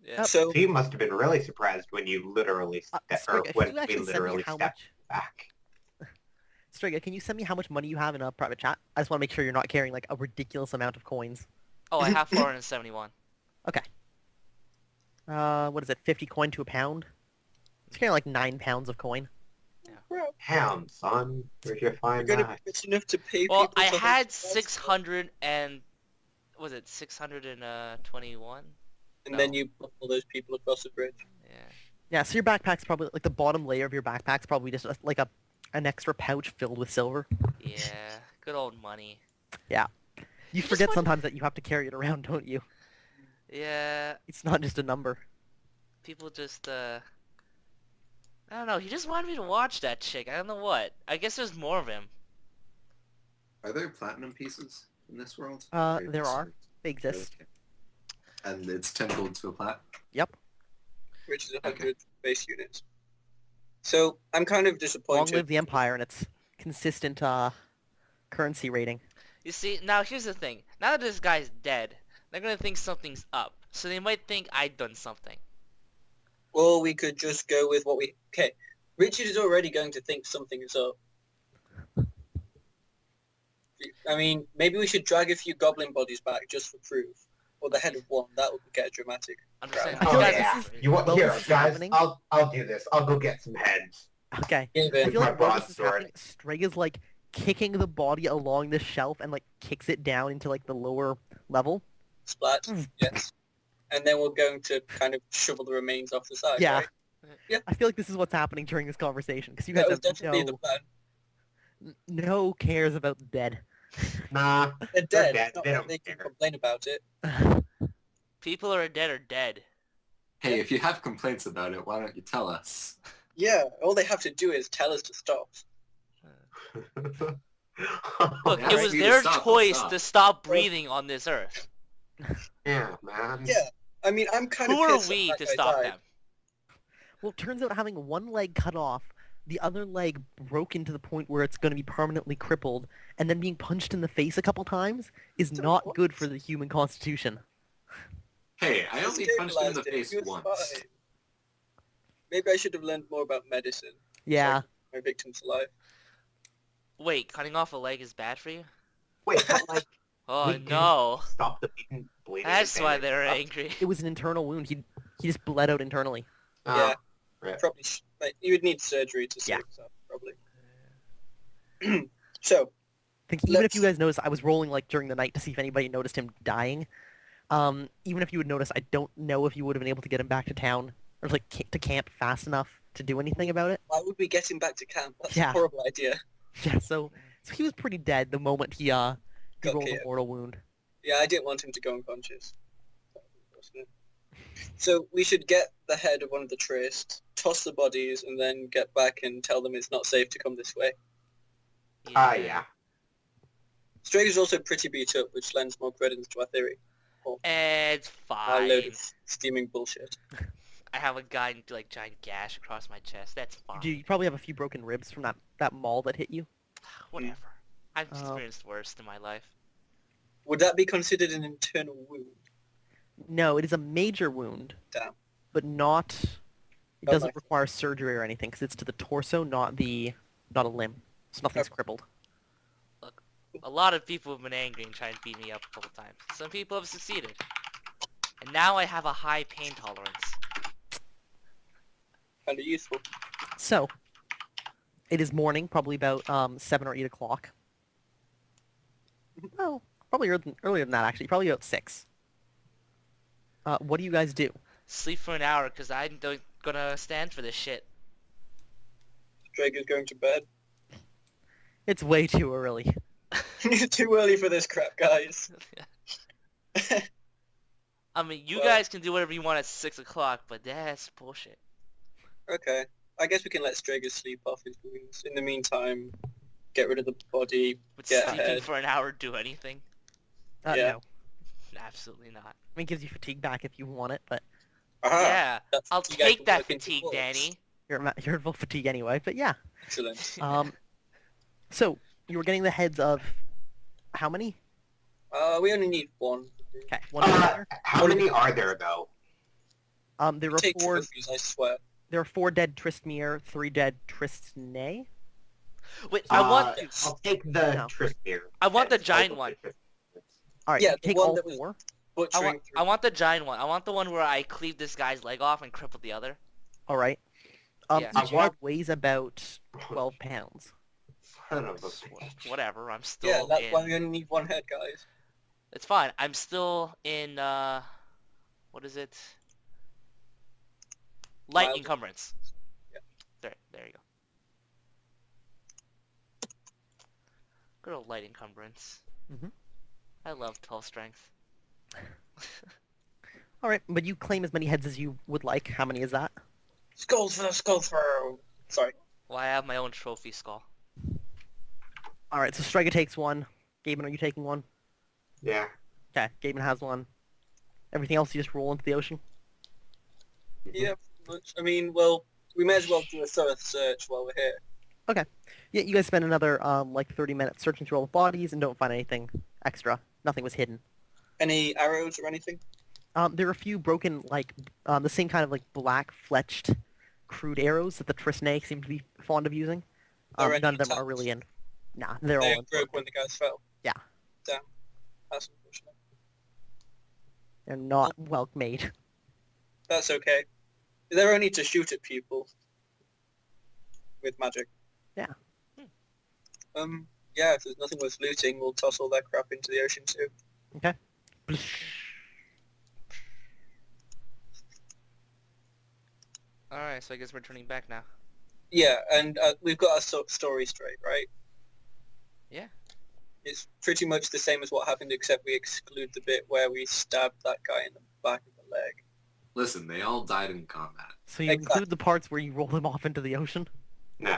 Yeah. So, So you must have been really surprised when you literally Strega, when can you we actually send me literally how stepped much? back. Strega, can you send me how much money you have in a private chat? I just want to make sure you're not carrying like a ridiculous amount of coins. Oh, I have 471. What is it? 50 coin to a pound? It's carrying like 9 pounds of coin. crap, Damn, son. Where'd you you're find gonna that? be rich enough to pay Well, people I to had host 600 and... Was it 621? and then you put all those people across the bridge. Yeah. Yeah, so your backpack's probably like the bottom layer of your backpack's probably just like an extra pouch filled with silver. Yeah. Good old money. You just forget want- sometimes that you have to carry it around, don't you? Yeah. It's not just a number. People just, I don't know. He just wanted me to watch that chick. I don't know what. I guess there's more of him. Are there platinum pieces in this world? There are. They exist. Okay. And it's 10 gold to a plat? Yep. Which is 100 Okay. base units. So I'm kind of Long disappointed. live the Empire and its consistent currency rating. You see, now here's the thing. Now that this guy's dead, they're gonna think something's up. So they might think I'd done something. Or we could just go with what we... Okay, Richard is already going to think something is up. I mean, maybe we should drag a few goblin bodies back just for proof. Or the head of one, that would get dramatic. I'm just saying. I Oh feel you like guys yeah. this is- You want Well, here, this is guys? happening. I'll do this. I'll go get some heads. Okay. I Given, feel my like while this is broadsword. happening, Strega's like kicking the body along the shelf and like kicks it down into like the lower level. splat, yes. And then we're going to kind of shovel the remains off the side, Yeah. right? I feel like this is what's happening during this conversation because you That guys was have definitely the plan. no cares about the dead. Nah. They're dead. dead. It's not They like don't they can care. complain about it. People who are dead. Hey, if you have complaints about it, why don't you tell us? Yeah, all they have to do is tell us to stop. Look, Yeah, it was you their to stop, choice stop. to stop breathing on this earth. Yeah, man. Yeah, I mean, I'm kind Who of are pissed we that to guy stop died. them? Well, it turns out having one leg cut off, the other leg broken to the point where it's going to be permanently crippled, and then being punched in the face a couple times is So not what? good for the human constitution. Hey, I only punched him in the Stabilized it. face He was once. fine. Maybe I should have learned more about medicine. Yeah. My victims alive. Wait, cutting off a leg is bad for you? Wait, but like, Oh We didn't no. stop the bleeding. That's and why bandage they're up. angry. It was an internal wound. He just bled out internally. Yeah. Right. Probably, like, you would need surgery to Yeah. save that, probably. So, I think even if you Let's- guys noticed, I was rolling like during the night to see if anybody noticed him dying. Even if you would notice, I don't know if you would have been able to get him back to town or like to camp fast enough to do anything about it. why would we get him back to camp? That's Yeah. a horrible idea. Yeah, so he was pretty dead the moment he Got rolled a KO'd. mortal wound. Yeah, I didn't want him to go unconscious. So we should get the head of one of the trysts, toss the bodies, and then get back and tell them it's not safe to come this way. Yeah. Strager's also pretty beat up, which lends more credence to our theory. It's Our load fine. of steaming bullshit. I have a like giant gash across my chest. That's fine. You probably have a few broken ribs from that maul that hit you. Whatever. I've Oh. experienced worse in my life. Would that be considered an internal wound? No, it is a major wound. Damn. But not. It Oh, doesn't nice. require surgery or anything because it's to the torso, not a limb. So nothing's Okay. crippled. A lot of people have been angry and tried to beat me up a couple times. Some people have succeeded. And now I have a high pain tolerance. Kind of useful. So, it is morning, probably about 7 or 8 o'clock. Well, probably earlier than that, actually. Probably about 6. What do you guys do? Sleep for an hour because I'm gonna stand for this shit. Strager's going to bed. It's way too early. It's too early for this crap, guys. I mean, you Well- guys can do whatever you want at 6 o'clock, but that's bullshit. Okay. I guess we can let Strager sleep off his wounds. In the meantime, get rid of the body. Would Yeah, sleeping head. for an hour do anything? Yeah. No. Absolutely not. I mean, it gives you fatigue back if you want it, but Aha! Yeah, That's- I'll you guys take can that work into fatigue, walls. Danny. you're at full fatigue anyway. But yeah. Excellent. So, you were getting the heads of how many? We only need one. Okay, one together. How many are there, though? There were Take 4. trophies, I swear. There are 4 dead Tristmere, 3 dead Tristne. Wait, I want I'll take the No. Trismere. I want the Heads giant over one. the Trismere. All right, Yeah, you the take one all that was- 4. Butchering I want the giant one. I want the one where I cleave this guy's leg off and cripple the other. All right. Yeah. Each I want- head weighs about 12 pounds. Son of a bitch. Whatever. I'm still Yeah, that's in. why we only need one head, guys. It's fine. I'm still in. What is it? Light Mild. encumbrance. Yeah. There you go. Good old light encumbrance. Mhm. I love 12 strength. All right, but you claim as many heads as you would like. How many is that? Skulls for the skull throw! Sorry. Well, I have my own trophy skull. All right, so Striga takes one. Gaben, are you taking one? Yeah. Okay, Gaben has one. Everything else you just roll into the ocean? Yeah, pretty much. I mean, well, we may as well do a thorough search while we're here. Yeah, you guys spend another, like 30 minutes searching through all the bodies and don't find anything extra. Nothing was hidden. Any arrows or anything? There are a few broken, like, the same kind of, like, black-fletched crude arrows that the Trisne seem to be fond of using. Are any None of them are intact? really in. Nah, they're They all broke when the guys fell. Yeah. Damn. That's unfortunate. They're not well made. That's okay. They're only to shoot at people. With magic. Yeah. Yeah, if there's nothing worth looting, we'll toss all that crap into the ocean too. Alright, so I guess we're turning back now. Yeah, and we've got our story straight, right? Yeah. It's pretty much the same as what happened, except we exclude the bit where we stabbed that guy in the back of the leg. Listen, they all died in combat. So you Exactly. include the parts where you roll them off into the ocean? No.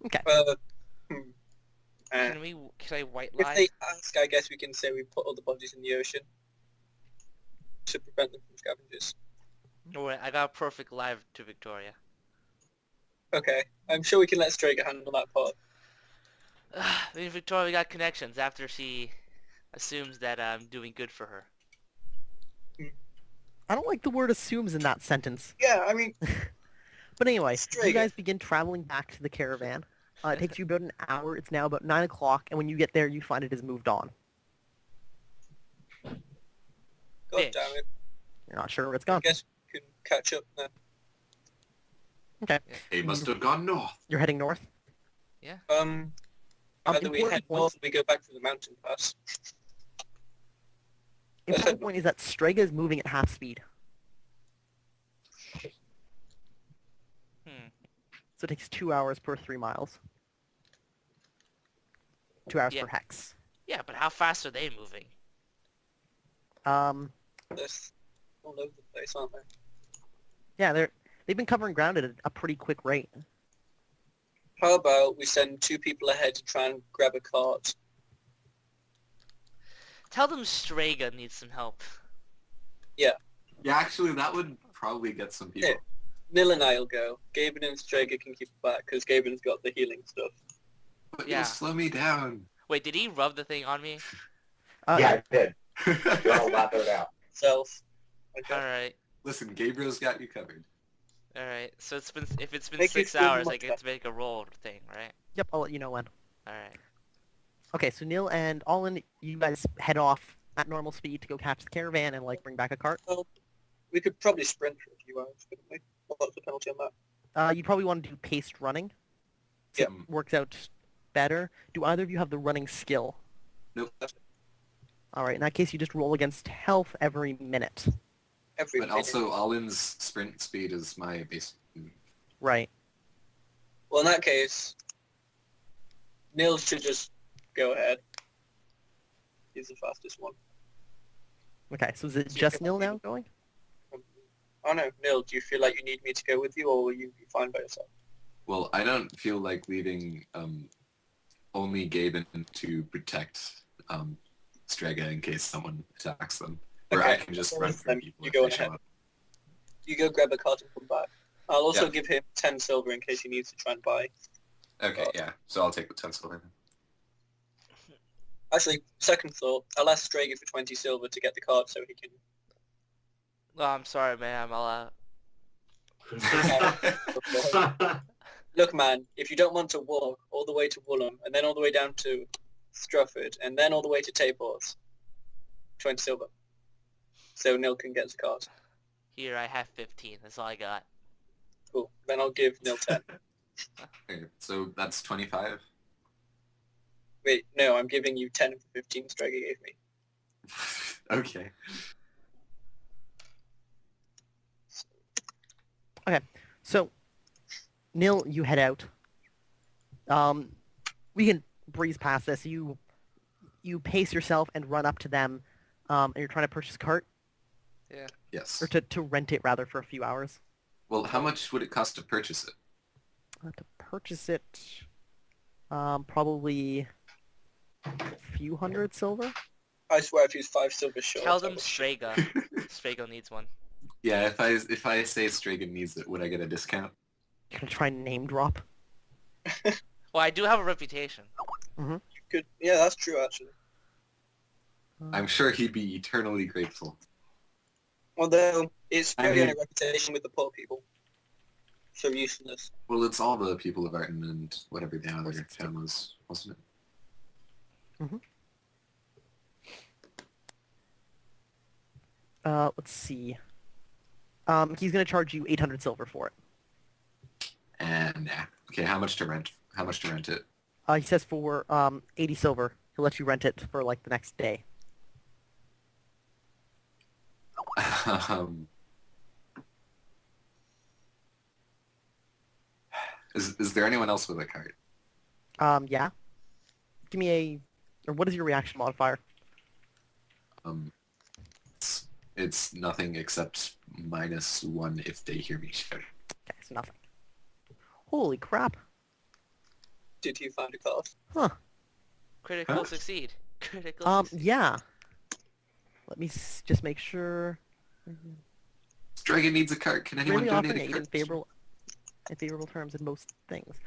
Okay. Can I white If lie? they ask, I guess we can say we put all the bodies in the ocean to prevent them from scavengers. No, wait, I got a perfect lie to Victoria. Okay, I'm sure we can let Strager handle that part. Me and Victoria, we got connections after she assumes that I'm doing good for her. I don't like the word assumes in that sentence. Yeah, I mean, But anyway, you Striga. guys begin traveling back to the caravan. It takes you about an hour. It's now about 9 o'clock, and when you get there, you find it has moved on. god Bitch. damn it. You're not sure where it's I gone. guess we can catch up now. Okay. They must have gone north. You're heading north? Either we head important point- north or we go back to the mountain pass. Important point is that Strega is moving at half speed. So it takes 2 hours per 3 miles. 2 hours Yeah. per hex. Yeah, but how fast are they moving? This all over the place, aren't they? Yeah, they've been covering ground at a pretty quick rate. How about we send 2 people ahead to try and grab a cart? Tell them Strega needs some help. Yeah, actually, that would probably get some people. Yeah. Nil and I'll go. Gaben and Strega can keep it back because Gaben's got the healing stuff. But Yeah. you'll slow me down. Wait, did he rub the thing on me? Yeah, I did. You're all lathered out. Self. Okay. Alright. Listen, Gabriel's got you covered. Alright. So if it's been Make you 6 feel hours, I much get to make a roll thing, right? Yep, I'll let you know when. Alright. Okay, so Neil and Olin, you guys head off at normal speed to go catch the caravan and like bring back a cart. We could probably sprint for a few hours, couldn't we? What's the penalty on that? You probably want to do paced running. Yeah. It works out better. Do either of you have the running skill? Nope. All right, in that case, you just roll against health every minute. Every But minute. also, Allin's sprint speed is my base. Right. Well, in that case, Nil should just go ahead. He's the fastest one. Okay, so is it just Neil now going? Oh no, Nil, do you feel like you need me to go with you, or will you be fine by yourself? Well, I don't feel like leaving only Gaben to protect Strega in case someone attacks them. Or I Okay, can just well, run then through people you if go they show ahead. up. You go grab a cart and come back. I'll also Yeah. give him 10 silver in case he needs to try and buy. Okay, yeah. So I'll take the 10 silver. Actually, second thought, I'll ask Strega for 20 silver to get the cart so he can... Oh, I'm sorry, man. I'm all out. Look, man, if you don't want to walk all the way to Woolham, and then all the way down to Stratford, and then all the way to Tayport, 20 silver. So Nil can get the cart. Here, I have 15. That's all I got. Cool. Then I'll give Nil 10. Okay, so that's 25. Wait, no, I'm giving you 10 of the 15 Strega gave me. Okay. So, Neil, you head out. We can breeze past this. You pace yourself and run up to them, and you're trying to purchase a cart, Yes. or to rent it rather for a few hours. Well, how much would it cost to purchase it? To purchase it, probably a few hundred silver. I swear if he's 5 silver short... Tell I them will- Strega. Strega needs one. Yeah, if I say Strega needs it, would I get a discount? You're gonna try and name drop. Well, I do have a reputation. Good. Yeah, that's true, actually. I'm sure he'd be eternally grateful. Although, it's I very on mean- a reputation with the poor people. So useless. Well, it's all the people of Arton and whatever the other town was, wasn't it? Let's see. He's gonna charge you 800 silver for it. And yeah. Okay, how much to rent? How much to rent it? He says for 80 silver, he'll let you rent it for like the next day. um, is there anyone else with a cart? Yeah. Give me or what is your reaction modifier? It's nothing except -1 if they hear me shout. Okay, so nothing. Holy crap. Did you find a cart? Huh. Critical Huh? succeed. Critical succeed. Yeah. Let me just make sure. Strega needs a cart. Can anyone Really donate offering a aid cart? in favorable terms in most things.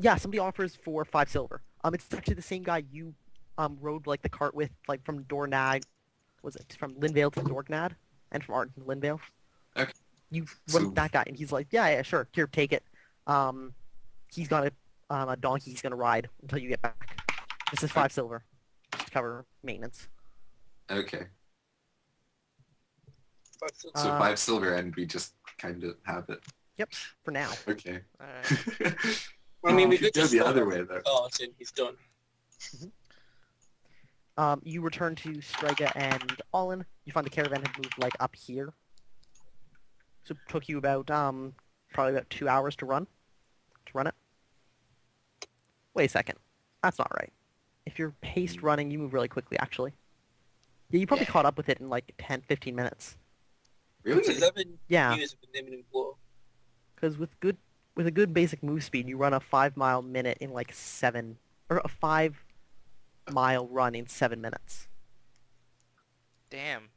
Yeah, somebody offers for 5 silver. It's actually the same guy you rode like the cart with, like from Dornag. Was it from Linvale to Dorgnad, and from Arden to Linvale? Okay. You So- run that guy, and he's like, yeah, sure, here, take it. He's got a donkey he's gonna ride until you get back. This is 5 silver, just to cover maintenance. Okay. Five silver. So Uh, 5 silver and we just kind of have it. Yep, for now. Okay. Alright. I mean, we If you could go just the stop other at way the though. cart and he's done. You return to Strega and Olin. You find the caravan had moved like up here. So it took you about probably about 2 hours to run it. Wait a second. That's not right. if you're paced running, you move really quickly, actually. Yeah, you probably Yeah. caught up with it in like 10, 15 minutes. Really? 11 Yeah. years of an imminent war. Because with a good basic move speed, you run a 5 mile minute in like 7, or a 5 mile run in 7 minutes. Damn.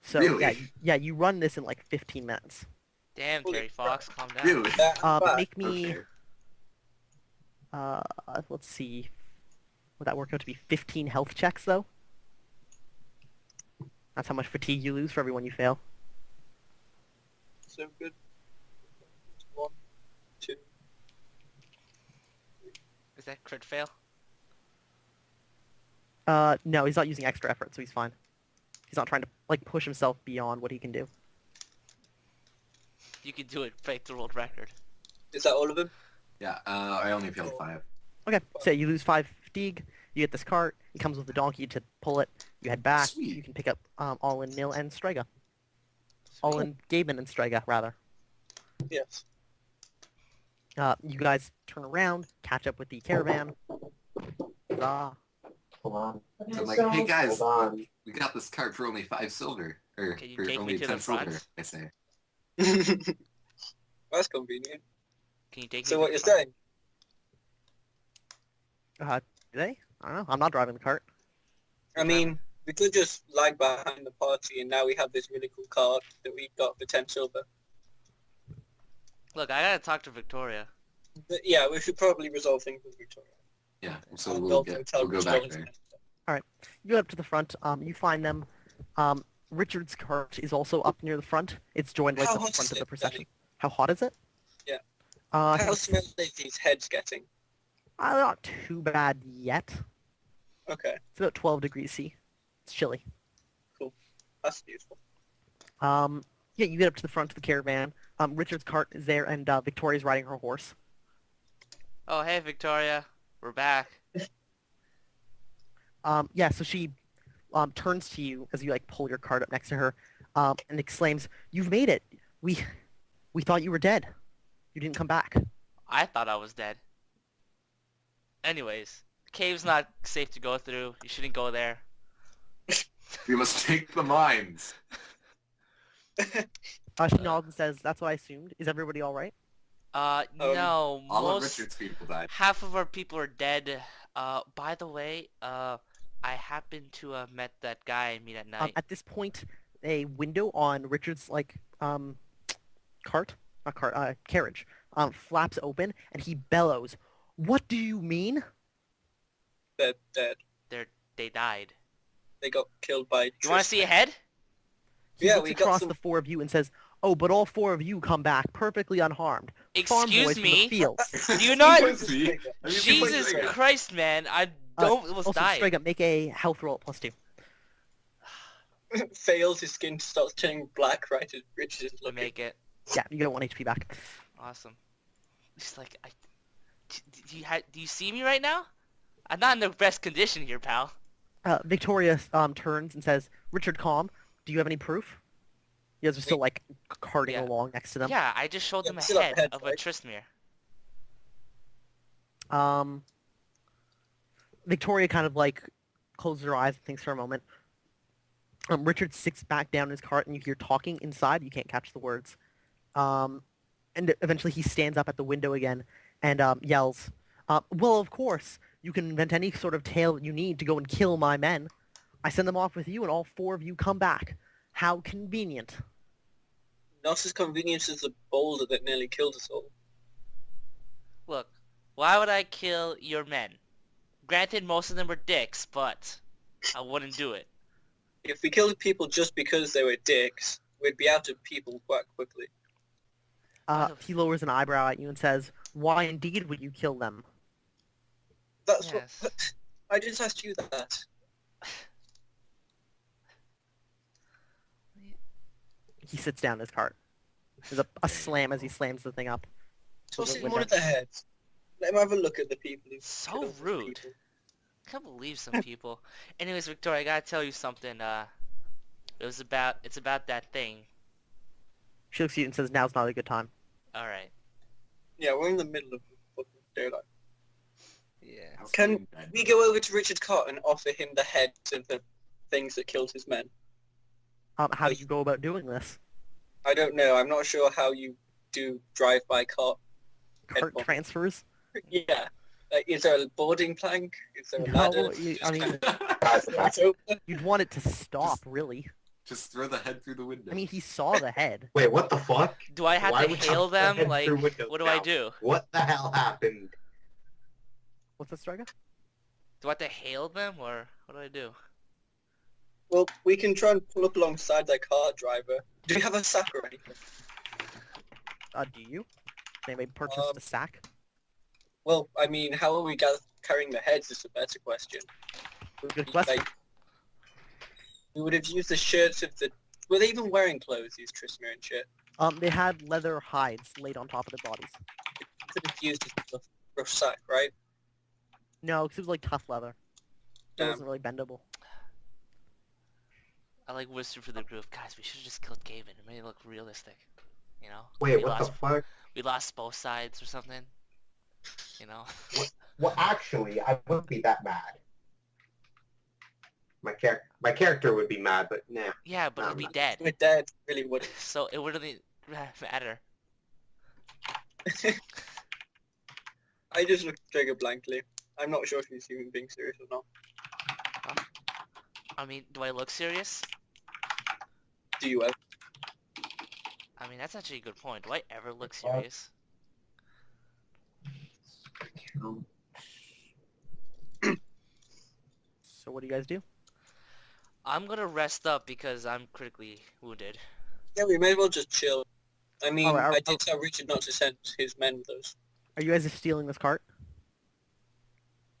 So Really? yeah, you run this in like 15 minutes. Damn, Holy Terry Fox, calm down. Really? But Make me, Okay. let's see, would that work out to be 15 health checks though? That's how much fatigue you lose for every one you fail. so good. 1, 2. Is that crit fail? No, he's not using extra effort, so he's fine. He's not trying to like push himself beyond what he can do. You can do it, break the world record. Is that all of them? Yeah, I only failed 5. Okay, so you lose 5 fatigue. You get this cart. It comes with a donkey to pull it. You head back. Sweet. You can pick up All in Mill and Strega. All in Gaben and Strega, rather. Yes. You guys turn around, catch up with the caravan. Huzzah. Hold on. So I'm like, hey guys, Hold on. we got this cart for only 5 silver. Or Can you for take me only to 10 the front? silver, I say. That's convenient. Can you take me So to what the you're front? Do they? I don't know. I'm not driving the cart. I mean, we could just lag behind the party and now we have this really cool card that we got for 10 silver. Look, I gotta talk to Victoria. But yeah, we should probably resolve things with Victoria. Yeah, so And we'll also tell go Rich back Dolan's there. next step. You go up to the front. You find them. Richard's cart is also up near the front. It's joined like How the hot front is of the it, procession. Danny? How hot is it? Yeah. I think How it's smelly are these heads getting? not too bad yet. Okay, It's about 12 degrees C. It's chilly. that's useful. Yeah, you get up to the front of the caravan. Richard's cart is there, and Victoria's riding her horse. Oh, hey, Victoria. We're back. Yeah, so she turns to you as you like pull your cart up next to her, and exclaims, "You've made it! We thought you were dead. You didn't come back." I thought I was dead. Anyways, the cave's not safe to go through. You shouldn't go there. We must take the mines. She nods and says, "That's what I assumed. Is everybody all right?" No, All of most... Richard's people died. Half of our people are dead. By the way, I happened to have met that guy I meet at night. At this point, a window on Richard's carriage flaps open, and he bellows, "What do you mean?" They're dead. They died. They got killed by You want to see a head? He Yeah, looks we got across some- the 4 of you and says, "Oh, but all 4 of you come back perfectly unharmed. Farm boys Excuse from the me? fields." Do you not... See? Jesus Christ, man. I don't almost Also, died. Strega, make a health roll at +2. Fails, his skin starts turning black right as Richard is looking. Make it. Yeah, you get 1 HP back. Awesome. It's like, do you see me right now? I'm not in the best condition here, pal. Victoria turns and says, "Richard, calm. Do you have any proof?" You guys are still like carting Yeah. along next to them. Yeah, I just showed Yeah, them a still have head heads, of a right? Tristmere. Victoria kind of like closes her eyes and thinks for a moment. Richard sits back down in his cart, and you hear talking inside. You can't catch the words. And eventually he stands up at the window again and yells, "Well, of course, you can invent any sort of tale that you need to go and kill my men. I send them off with you, and all 4 of you come back. How convenient." Not as convenient as the boulder that nearly killed us all. Look, why would I kill your men? Granted, most of them were dicks, but I wouldn't do it. If we killed people just because they were dicks, we'd be out of people quite quickly. He lowers an eyebrow at you and says, "Why indeed would you kill them?" That's Yes. what... I just asked you that. He sits down in his cart. There's a slam as he slams the thing up. Toss the him window. one of the heads. Let him have a look at the people who So killed the rude. people. I can't believe some people. Anyways, Victoria, I gotta tell you something. It's about that thing. She looks at you and says, "Now's not a good time." All right. Yeah, we're in the middle of fucking daylight. Yeah. Can we go over to Richard's cot and offer him the heads of the things that killed his men? How do you go about doing this? I don't know. I'm not sure how you do drive-by cart. Cart Headphone. transfers? Yeah. Like, is there a boarding plank? Is there a ladder? No, I mean, It's over? you'd want it to stop, really. Just throw the head through the window. I mean, he saw the head. Wait, what the fuck? Do I have Why to would hail you them? head Like, through windows what do I now? do? What the hell happened? What's that, Striker? Do I have to hail them, or what do I do? Well, we can try and pull up alongside their car driver. Do you have a sack or anything? Do you? Anybody purchased a sack? Well, I mean, how are we carrying the heads is a better question. Good question. Like, we would have used the shirts of the... Were they even wearing clothes, these Trismere and shit? They had leather hides laid on top of their bodies. Could have used as a sack, right? No, because it was like tough leather. It Damn. wasn't really bendable. I like whisper for the group, guys, we should have just killed Gavin. It made it look realistic. You know? Wait, we what lost, the fuck? We lost both sides or something. You know? Well, actually, I wouldn't be that mad. My character would be mad, but nah. Yeah, but it'd be not. dead. We're dead, really would. So it wouldn't matter. I just looked at Trigger blankly. I'm not sure if he's even being serious or not. I mean, do I look serious? Do you ever? I mean, that's actually a good point. Do I ever look serious? So what do you guys do? I'm gonna rest up because I'm critically wounded. Yeah, we may as well just chill. I mean, Alright, I did tell Richard not to send his men with us. Are you guys just stealing this cart?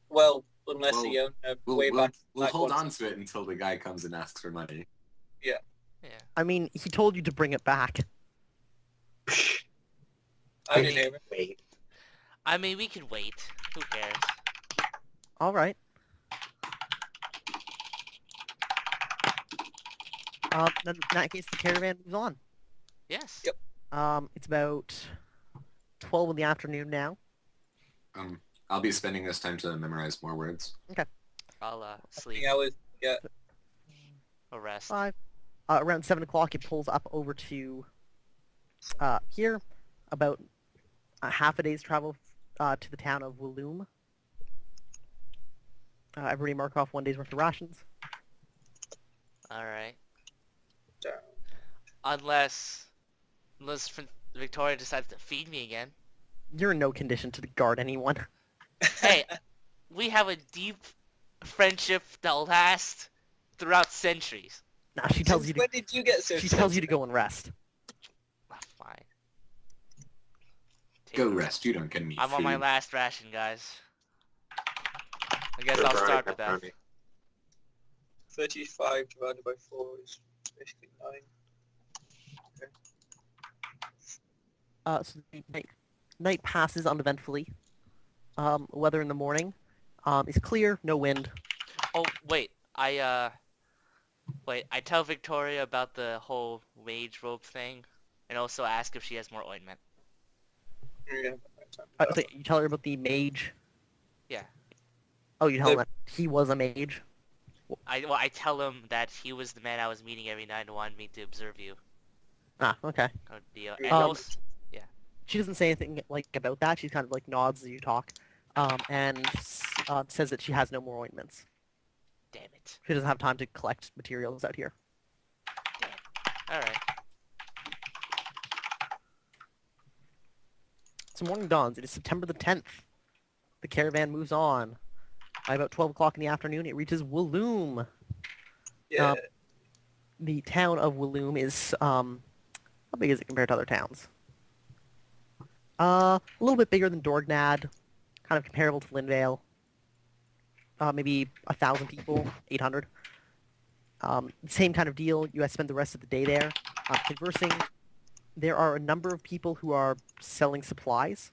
Well, unless Well, he owned a We'll, way we'll, back. we'll like hold once. on to it until the guy comes and asks for money. Yeah. I mean, he told you to bring it back. I didn't hear it. Wait. I mean, we can wait. Who cares? Alright. Then in that case, the caravan moves on. Yes. Yep. It's about 12 in the afternoon now. I'll be spending this time to memorize more words. I'll sleep 3 hours. Yeah. or rest. 5. Around 7 o'clock, it pulls up over to here. About half a day's travel to the town of Walloom. Everybody mark off 1 day's worth of rations. Alright. Down. Unless Victoria decides to feed me again. You're in no condition to guard anyone. Hey, we have a deep friendship that'll last throughout centuries. Nah, she tells you to. When did you get so She tells you to sensitive? go and rest. Ah, fine. Go Take- rest. You don't get any I'm on my food. last ration, guys. I guess I'll start with that. 35 divided by 4 is basically 9. So the night passes uneventfully. Weather in the morning is clear, no wind. Oh, wait. I tell Victoria about the whole mage rope thing, and also ask if she has more ointment. Yeah. You tell her about the mage. Yeah. Oh, you tell him that he was a mage. I tell him that he was the man I was meeting every night and wanted me to observe you. Ah, okay. Deal. Um, And also, She doesn't say anything like about that. She kind of like nods as you talk, and says that she has no more ointments. damn it. She doesn't have time to collect materials out here. Alright. So morning dawns. It is September the 10th. The caravan moves on. By about 12 o'clock in the afternoon, it reaches Walloom. Yeah. The town of Walloom is, how big is it compared to other towns? A little bit bigger than Dorgnad, kind of comparable to Linvale. Maybe 1,000 people, 800. Same kind of deal. You guys spend the rest of the day there conversing. There are a number of people who are selling supplies.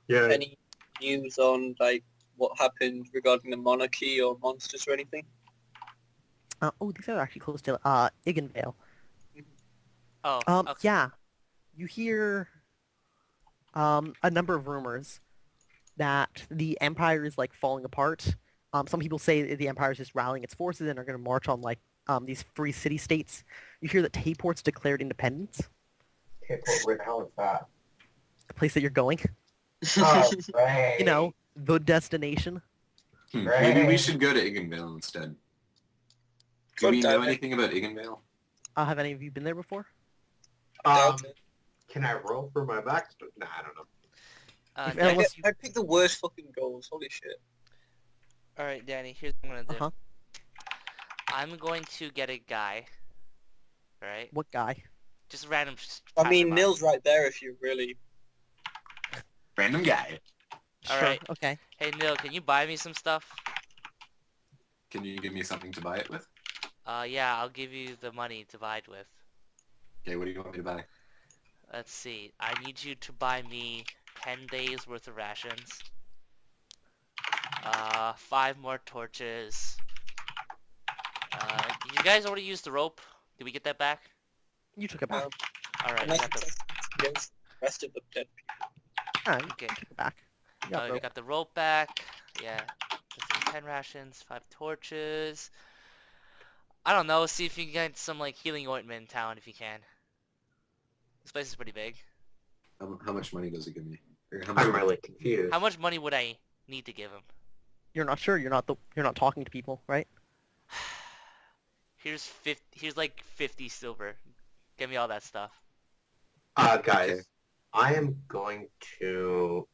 Yeah. Any news on like what happened regarding the monarchy or monsters or anything? These are actually close to Iganvale. Oh, okay. Yeah. You hear a number of rumors. that the Empire is like falling apart. Some people say the Empire is just rallying its forces and are going to march on like these free city-states. You hear that Tayport's declared independence, Tayport, where the hell is that? the place that you're going. Oh, right. You know, the destination. Maybe we Right. should go to Iggenvale instead. Do Good we know timing. anything about Iggenvale? Have any of you been there before? Doubt it. Can I roll for my max? Nah, I don't know. If- Danny- unless you- I picked the worst fucking goals. Holy shit. all right, Danny. Here's what I'm gonna do. Uh-huh. I'm going to get a guy. All right, What guy? just random. I mean, passerby. Nil's right there if you really... Random guy. All Sure. right. Okay. Hey Neil, can you buy me some stuff? Can you give me something to buy it with? Yeah, I'll give you the money to buy it with. Okay, what do you want me to buy? Let's see. I need you to buy me 10 days worth of rations. 5 more torches. Did you guys already use the rope? Did we get that back? You took it back. Um, Alright, and we I got the, against the rest of the dead people. All right. okay. You took it back. You got We rope. got the rope back. Yeah. This is 10 rations, 5 torches. I don't know, see if you can get some like healing ointment in town if you can. This place is pretty big. How much money does it give me? Or how I'm much- really confused. How much money would I need to give him? You're not sure. You're not talking to people, right? Here's like 50 silver. Give me all that stuff. Guys, Okay. I am going to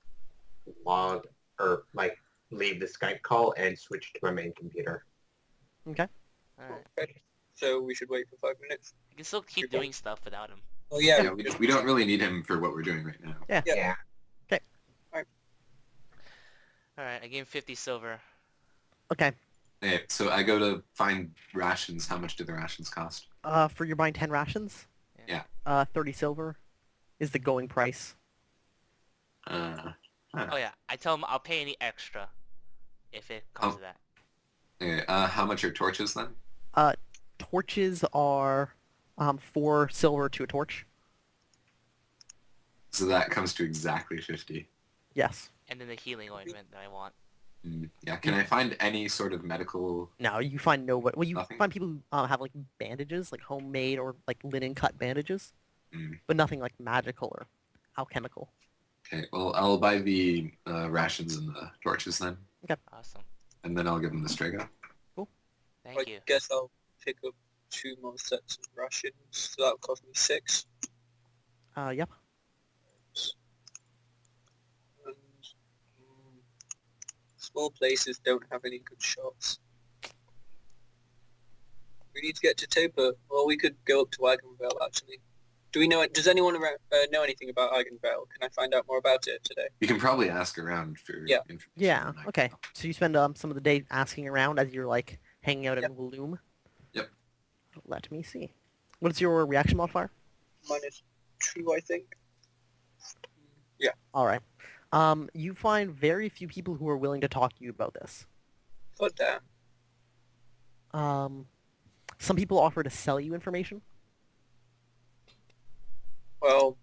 log or like leave the Skype call and switch to my main computer. Okay. Alright. Okay. So we should wait for 5 minutes. I can still keep doing stuff without him. Oh yeah. Yeah, we don't really need him for what we're doing right now. Yeah. Yeah. Alright, I gave him 50 silver. Okay. Okay, so I go to find rations. How much do the rations cost? For your buying 10 rations. Yeah. 30 silver is the going price. Oh yeah, I tell him I'll pay any extra if it comes Oh. to that. Okay, how much are torches then? Torches are 4 silver to a torch. So that comes to exactly 50. Yes. And then the healing ointment that I want. Yeah, can I find any sort of medical... No, you find nobody. Well, you Nothing? find people who have like bandages, like homemade or like linen cut bandages, Mm. but nothing like magical or alchemical. Okay, well, I'll buy the rations and the torches then, Awesome. and then I'll give them the Strega. Thank I you. guess I'll pick up 2 more sets of rations. So that'll cost me 6. Yep. And, small places don't have any good shots. We need to get to Topa, or we could go up to Wagonville actually. Do we know? Does anyone know anything about Wagonville? Can I find out more about it today? You can probably ask around for Yeah. information. Yeah. on that. Okay. So you spend some of the day asking around as you're like hanging out in Walloom. Yep. Let me see. What's your reaction modifier? -2, I think. All right. You find very few people who are willing to talk to you about this. God damn. Some people offer to sell you information. Well,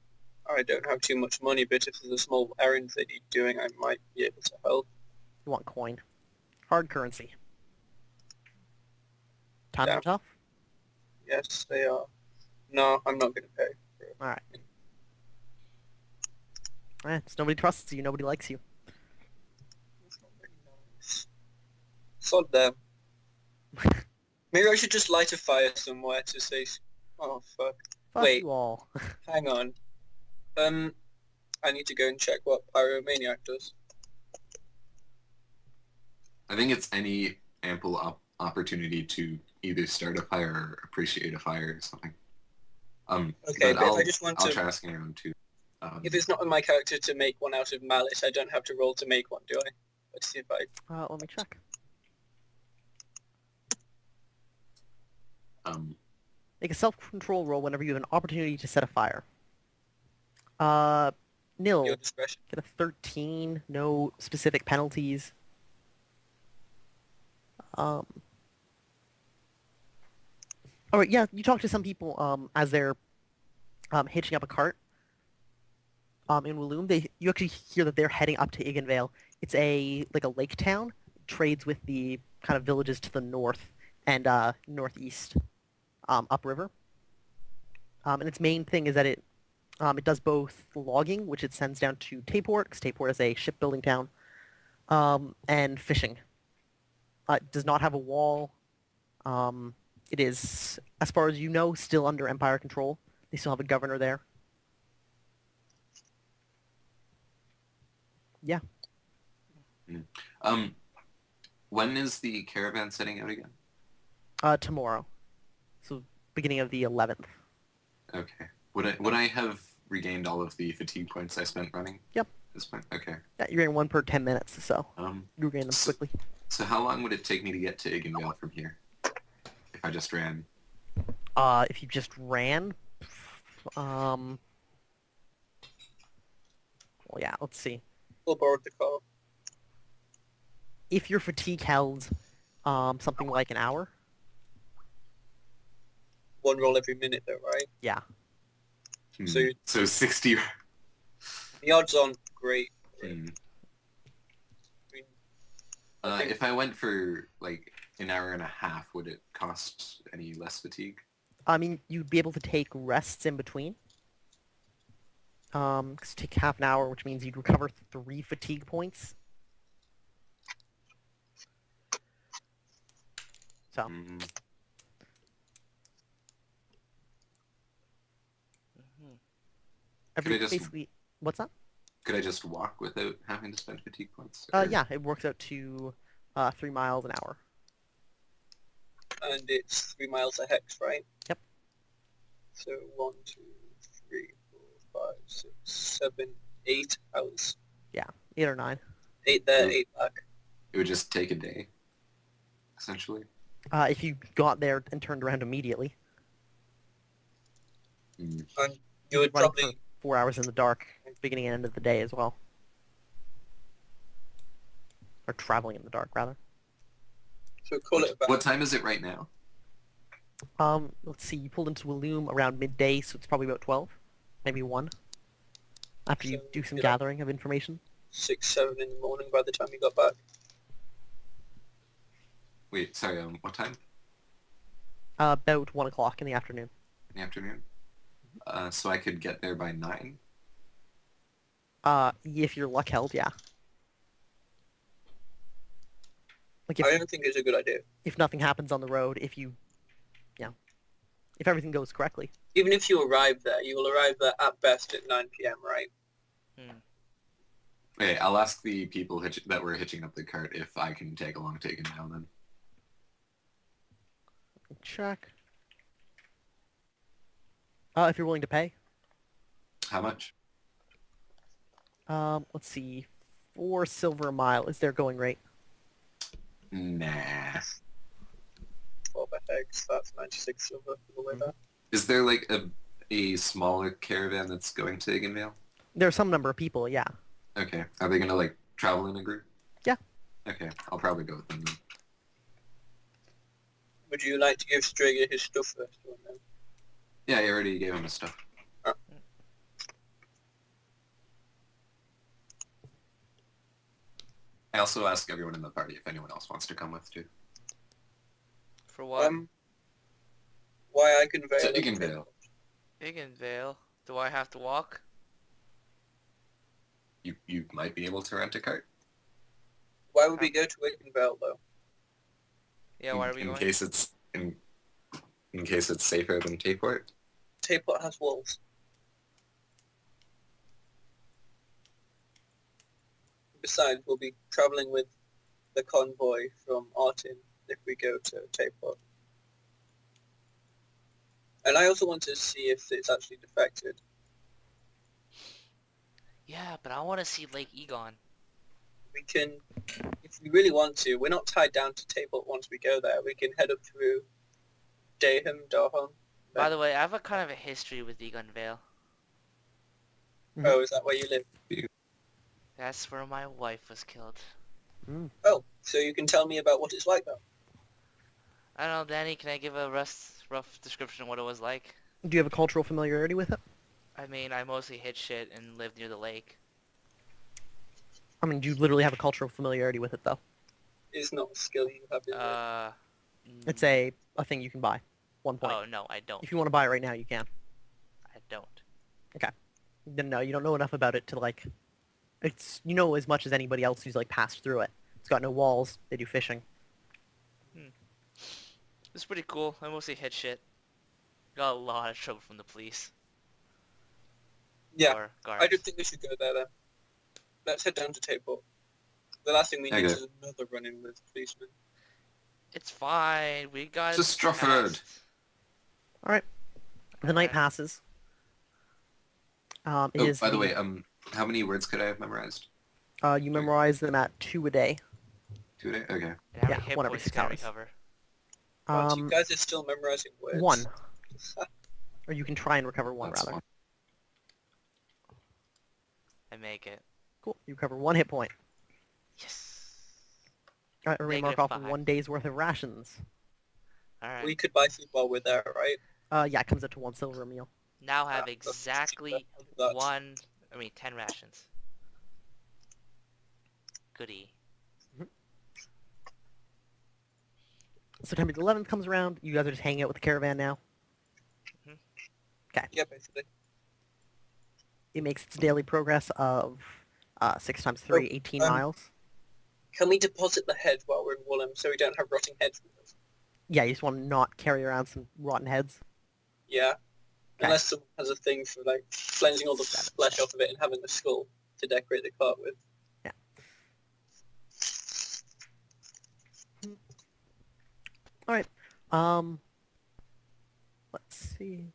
I don't have too much money, but if there's a small errand they need doing, I might be able to help. You want coin. Hard currency. Times Yeah. are tough? Yes, they are. No, I'm not going to pay for it. Alright. Just nobody trusts you, nobody likes you. It's not very nice. Sod them. Maybe I should just light a fire somewhere to say... Oh, fuck. Fuck Wait. you all. Hang on. I need to go and check what Pyromaniac does. I think it's any ample opportunity to either start a fire or appreciate a fire or something. Okay, but if I just want I'll to... try asking around too. If it's not in my character to make one out of malice, I don't have to roll to make one, do I? Let's see if I... Let me check. Make a self-control roll whenever you have an opportunity to set a fire. Nil, Your discretion. get a 13, no specific penalties. Alright, yeah, you talk to some people as they're hitching up a cart in Walloom. You actually hear that they're heading up to Iggenvale It's like a lake town. Trades with the kind of villages to the north and northeast, upriver. And its main thing is that it does both logging, which it sends down to Tayport, because Tayport is a shipbuilding town, and fishing. It does not have a wall. It is, as far as you know, still under Empire control. They still have a governor there. Yeah. When is the caravan setting out again? Tomorrow. So beginning of the 11th. Okay. Would I have regained all of the fatigue points I spent running? Yep. At this point? Okay. Yeah, you're getting one per 10 minutes, so you regain them so- quickly. So how long would it take me to get to Iggenvale from here? If I just ran? If you just ran, well, yeah, let's see. We'll borrow the car. If your fatigue held, something like an hour, One roll every minute though, right? yeah. So- 60. The odds aren't great. Hmm. I mean, I think- If I went for like an hour and a half, would it cost any less fatigue? I mean, you'd be able to take rests in between. 'Cause take half an hour, which means you'd recover 3 fatigue points. So, Hmm. every, I just- basically, what's that? Could I just walk without having to spend fatigue points? Yeah, it works out to 3 miles an hour. and it's 3 miles a hex, right? Yep. So 1, 2, 3, 4, 5, 6, 7, 8 hours. 8 or 9. 8 there, Hmm. 8 back. It would just take a day, essentially. If you got there and turned around immediately. Hmm. And you would Running probably... for 4 hours in the dark, beginning and end of the day as well. Or traveling in the dark, rather. So call it about... What time is it right now? Let's see, you pulled into Walloon around midday, so it's probably about 12, maybe 1. After you So, do some yeah. gathering of information. 6, 7 in the morning by the time you got back. Wait, sorry, what time About 1 o'clock in the afternoon. in the afternoon? So I could get there by 9? If your luck held, yeah. Like I don't think it's a good idea. if nothing happens on the road, if everything goes correctly. Even if you arrive there, you will arrive there at best at 9 p.m., right? Okay, I'll ask the people that were hitching up the cart if I can tag along Taken now then. Check. If you're willing to pay. How much? Let's see. 4 silver a mile is their going rate. Nah. 12 a hex, that's 96 silver for the way there. Is there like a smaller caravan that's going to Iggenvale? There's some number of people, yeah. Okay. Are they gonna like travel in a group? Yeah. Okay, I'll probably go with them then. Would you like to give Strager his stuff first? Or no? Yeah, I already gave him his stuff. Oh. I also ask everyone in the party if anyone else wants to come with too. For what? Why I convey... To Iggenvale. Iggenvale. Do I have to walk? You might be able to rent a cart. Why would we go to Iggenvale, though? Yeah, why are we in going? case it's in case it's safer than Tayport. Tayport has walls. Besides, we'll be travelling with the convoy from Artin if we go to Tayport. And I also want to see if it's actually defected. Yeah, but I want to see Lake Egon. We can, if we really want to, we're not tied down to Tayport once we go there. We can head up through Darham. By the way, I have a kind of a history with Egonvale. Oh, is that where you live? That's where my wife was killed. Oh, so you can tell me about what it's like, though. I don't know, Danny, can I give a rough description of what it was like? Do you have a cultural familiarity with it? I mean, I mostly hit shit and lived near the lake. I mean, you literally have a cultural familiarity with it, though. It's not a skill you have, is it? It's a thing you can buy. 1 point. Oh no, I don't. If you want to buy it right now, you can. I don't. Then no, you don't know enough about it to like. It's as much as anybody else who's like passed through it. It's got no walls. They do fishing. It's pretty cool. I mostly hit shit. Got a lot of trouble from the police. Yeah, Or guards. I don't think we should go there then. Let's head down to Tayport. The last thing we need Okay. is another run-in with policemen. It's fine. We got. To Stratford. The night passes. It Oh, is by the way, how many words could I have memorized? you memorize them at 2 a day. 2 a day? Okay. And how many yeah, hit 1 every points 6 can I hours. recover? But you guys are still memorizing words. 1. Or you can try and recover 1 That's rather. fine. I make it. Cool. You recover 1 hit point. Yes. Alright, everybody mark Negative off 5. 1 day's worth of rations. Alright. We could buy food while we're there, right? Yeah, it comes up to 1 silver a meal. Now have that's exactly cheaper. 10 rations. Goody. September the 11th comes around. You guys are just hanging out with the caravan now. Yeah, basically. It makes its daily progress of 6 times 3, 18 miles. Can we deposit the head while we're in Woolham so we don't have rotting heads with us? Yeah, you just want to not carry around some rotten heads. Yeah. Okay. Unless someone has a thing for like cleansing all the flesh off of it and having a skull to decorate the cart with. Alright. Let's see.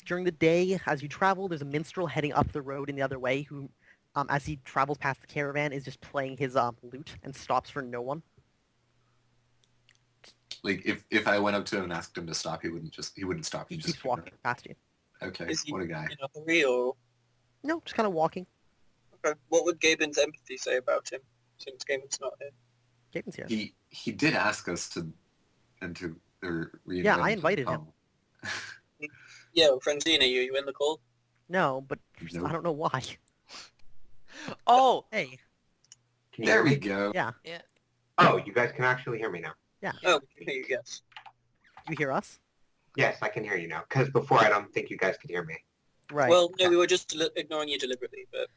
During the day, as you travel, there's a minstrel heading up the road in the other way who, as he travels past the caravan, is just playing his lute and stops for no one. Like if I went up to him and asked him to stop, he wouldn't stop. He He'd keeps just walking past you. Okay, Is he what a guy. in a hurry or... No, just kind of walking. Okay. What would Gaben's empathy say about him since Gaben's not here? Gaben's here. He did ask us to read. Yeah, I invited him. Yeah, well, Franzina, you in the call? No, but Nope. I don't know why. Oh! Hey, Can you There hear we me? go. yeah, Oh, you guys can actually hear me now. Oh, we can hear you, yes. you hear us? Yes, I can hear you now. Because before I don't think you guys could hear me. Right. Well, no, we were just ignoring you deliberately, but...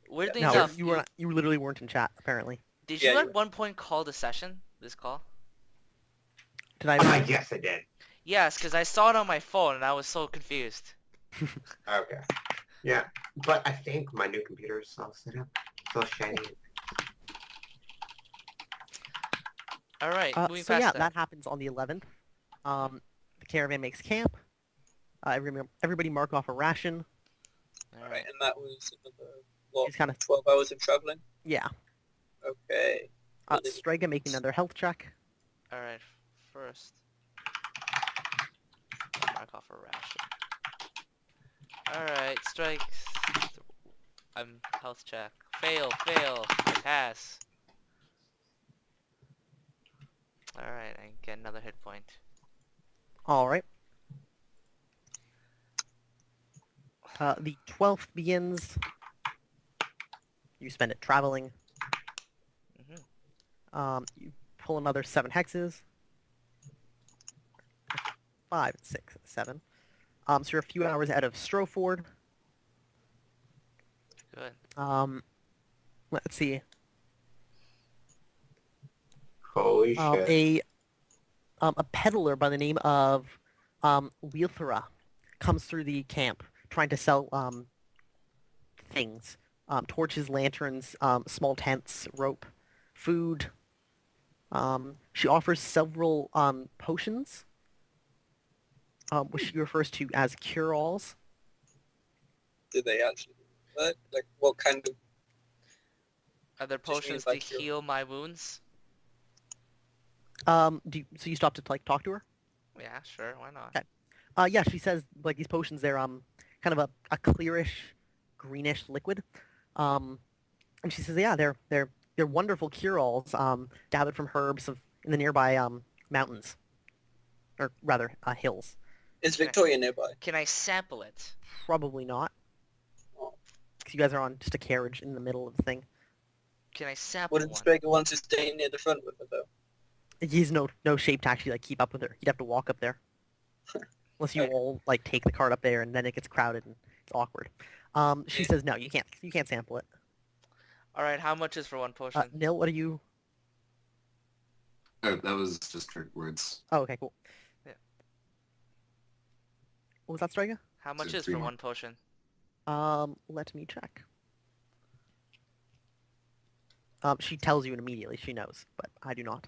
Weirdly no, enough, you literally weren't in chat, apparently. did Yeah, you you at were. one point call the session? This call? Did I? Yes, I did. Yes, because I saw it on my phone and I was so confused. Okay. Yeah, but I think my new computer is all set up. It's all shiny. Alright, moving So past yeah, that. that happens on the 11th. The caravan makes camp. Everybody mark off a ration. Alright, and that was another, what, It's kind of 12 hours of travelling? yeah. Okay. Strega making another health check. Alright, first. Mark off a ration. Alright, strike. Health check. Fail, I pass. Alright, I get another hit point. All right. The 12th begins. You spend it traveling. You pull another 7 hexes. 5, 6, 7. So you're a few hours out of Stroford. Good. Let's see. Holy shit. A peddler by the name of Wheelthera comes through the camp trying to sell things. Torches, lanterns, small tents, rope, food. She offers several potions, which she refers to as cure-alls. Did they actually work? Like, what kind of... Are there Just means potions like to you're- heal my wounds? So you stopped to like talk to her? Yeah, sure, why not? Okay. Yeah, she says like these potions, they're kind of a clearish, greenish liquid. And she says, yeah, they're wonderful cure-alls gathered from herbs in the nearby mountains, or rather hills. Is Victoria nearby? Can I sample it? Probably not. Oh, because you guys are on just a carriage in the middle of the thing. Can I sample Wouldn't one? Straker want to stay near the front with her, though? He's no shape to actually like keep up with her. You'd have to walk up there. Unless you Okay. all like take the cart up there and then it gets crowded and it's awkward. She says no, you can't sample it. All right, how much is for one potion? Nil, what are you? Oh, that was just her words. Oh, okay, cool. Yeah. What was that, Striker? How much So is 3 for more. one potion? Let me check. She tells you immediately. She knows, but I do not.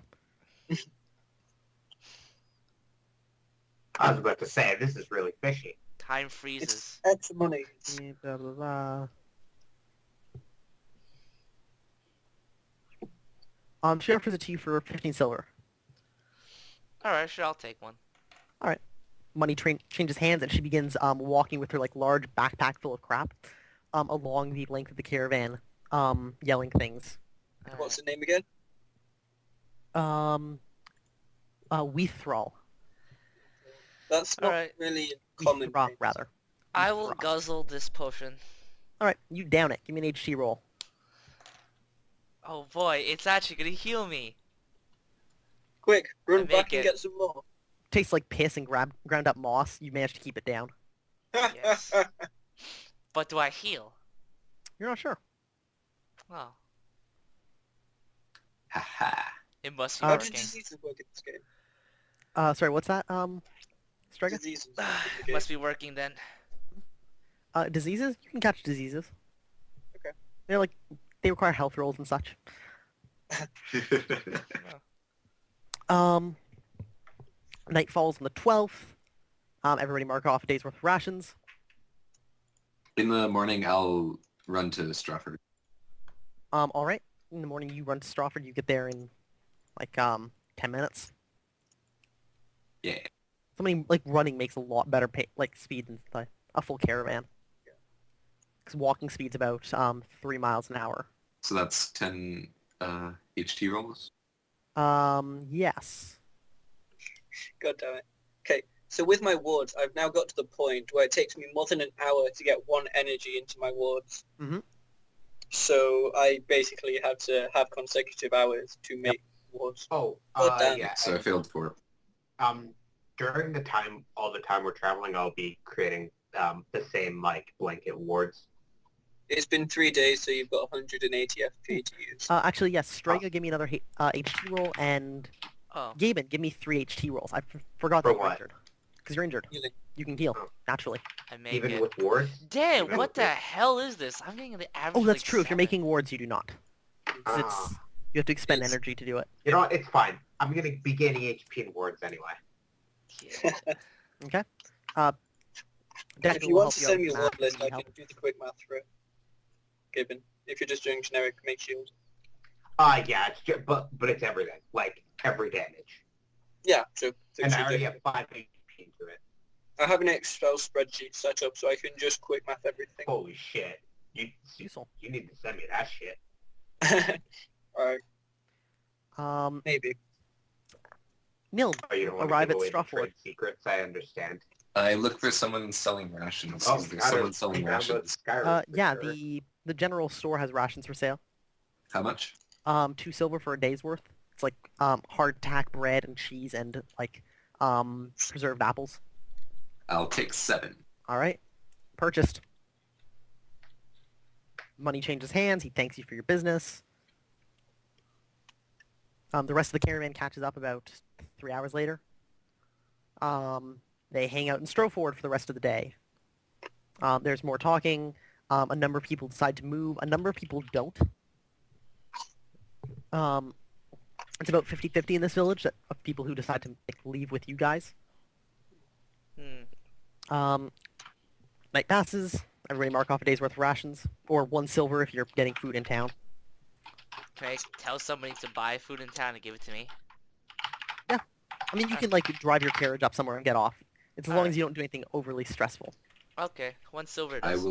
I was about to say, this is really fishy. Time freezes. It's extra money. Blah, blah, blah. She offers it to you for 15 silver. All right, sure, I'll take one. Money changes hands, and she begins walking with her like large backpack full of crap along the length of the caravan, yelling things. All What's right. the name again? Weethrall. That's not Alright. really a common Weethra, name. rather. I will Weethra. guzzle this potion. Alright, you down it. Give me an HT roll. Oh boy, it's actually gonna heal me. Quick, run make back and it. get some more. Tastes like piss and ground up moss. You managed to keep it down. Yes. But do I heal? You're not sure. Oh, Haha. it must be How do working. diseases work in this game? Sorry, what's that, Striker? Diseases. work in the It game. must be working then. Diseases? You can catch diseases. Okay. They require health rolls and such. Night falls on the 12th. Everybody mark off a day's worth of rations. In the morning, I'll run to Stratford. Alright. In the morning you run to Stratford, you get there in, 10 minutes. Yeah. Something like running makes a lot better speed than a full caravan. Because walking speed's about 3 miles an hour. So that's 10 HT rolls. Yes. God damn it. Okay, so with my wards, I've now got to the point where it takes me more than an hour to get 1 energy into my wards. Mhm. So I basically have to have consecutive hours to make wards. Oh, God damn. yeah. So I failed 4. During all the time we're traveling, I'll be creating the same blanket wards. It's been 3 days, so you've got 180 FP to use. Actually, yes. Striga, give me another HT roll, and Oh, Gaben, give me 3 HT rolls. I forgot that For you're what? injured. Because you're injured. Healing. You can heal, Oh. naturally. I make Even it. with wards? Damn, Even what with the it? hell is this? I'm getting the average. Oh, that's like, true. If you're 7. making wards, you do not. 'Cause Ah. you have to expend It's- energy to do it. You know what? It's fine. I'm going to be gaining HP in wards anyway. Yeah. Okay? If Danica you will want help to you out send with me a math ward if list, you I need can help. do the quick math for it. Given. If you're just doing generic make shield. Yeah, it's just, but it's everything. Every damage. Yeah, so And I already have 5 HP into it. I have an Excel spreadsheet set up so I can just quick math everything. Holy shit. Useful. You need to send me that shit. Alright, maybe. Nil, Oh, you don't want arrive to at give away the Stratford. trade secrets? I understand. I look for someone selling rations. Oh, Is there God, someone it's selling download rations? Skyrim for Yeah, sure. the general store has rations for sale. How much? 2 silver for a day's worth. It's hardtack bread and cheese and preserved apples. I'll take 7. Alright. Purchased. Money changes hands, he thanks you for your business. The rest of the caravan catches up about 3 hours later. They hang out in Stroford for the rest of the day. There's more talking. A number of people decide to move. A number of people don't. It's about 50-50 in this village of people who decide to leave with you guys. Night passes. Everybody mark off a day's worth of rations. Or 1 silver if you're getting food in town. Can I tell somebody to buy food in town and give it to me? I mean, you can drive your carriage up somewhere and get off. It's as long Alright. as you don't do anything overly stressful. Okay, 1 silver it is.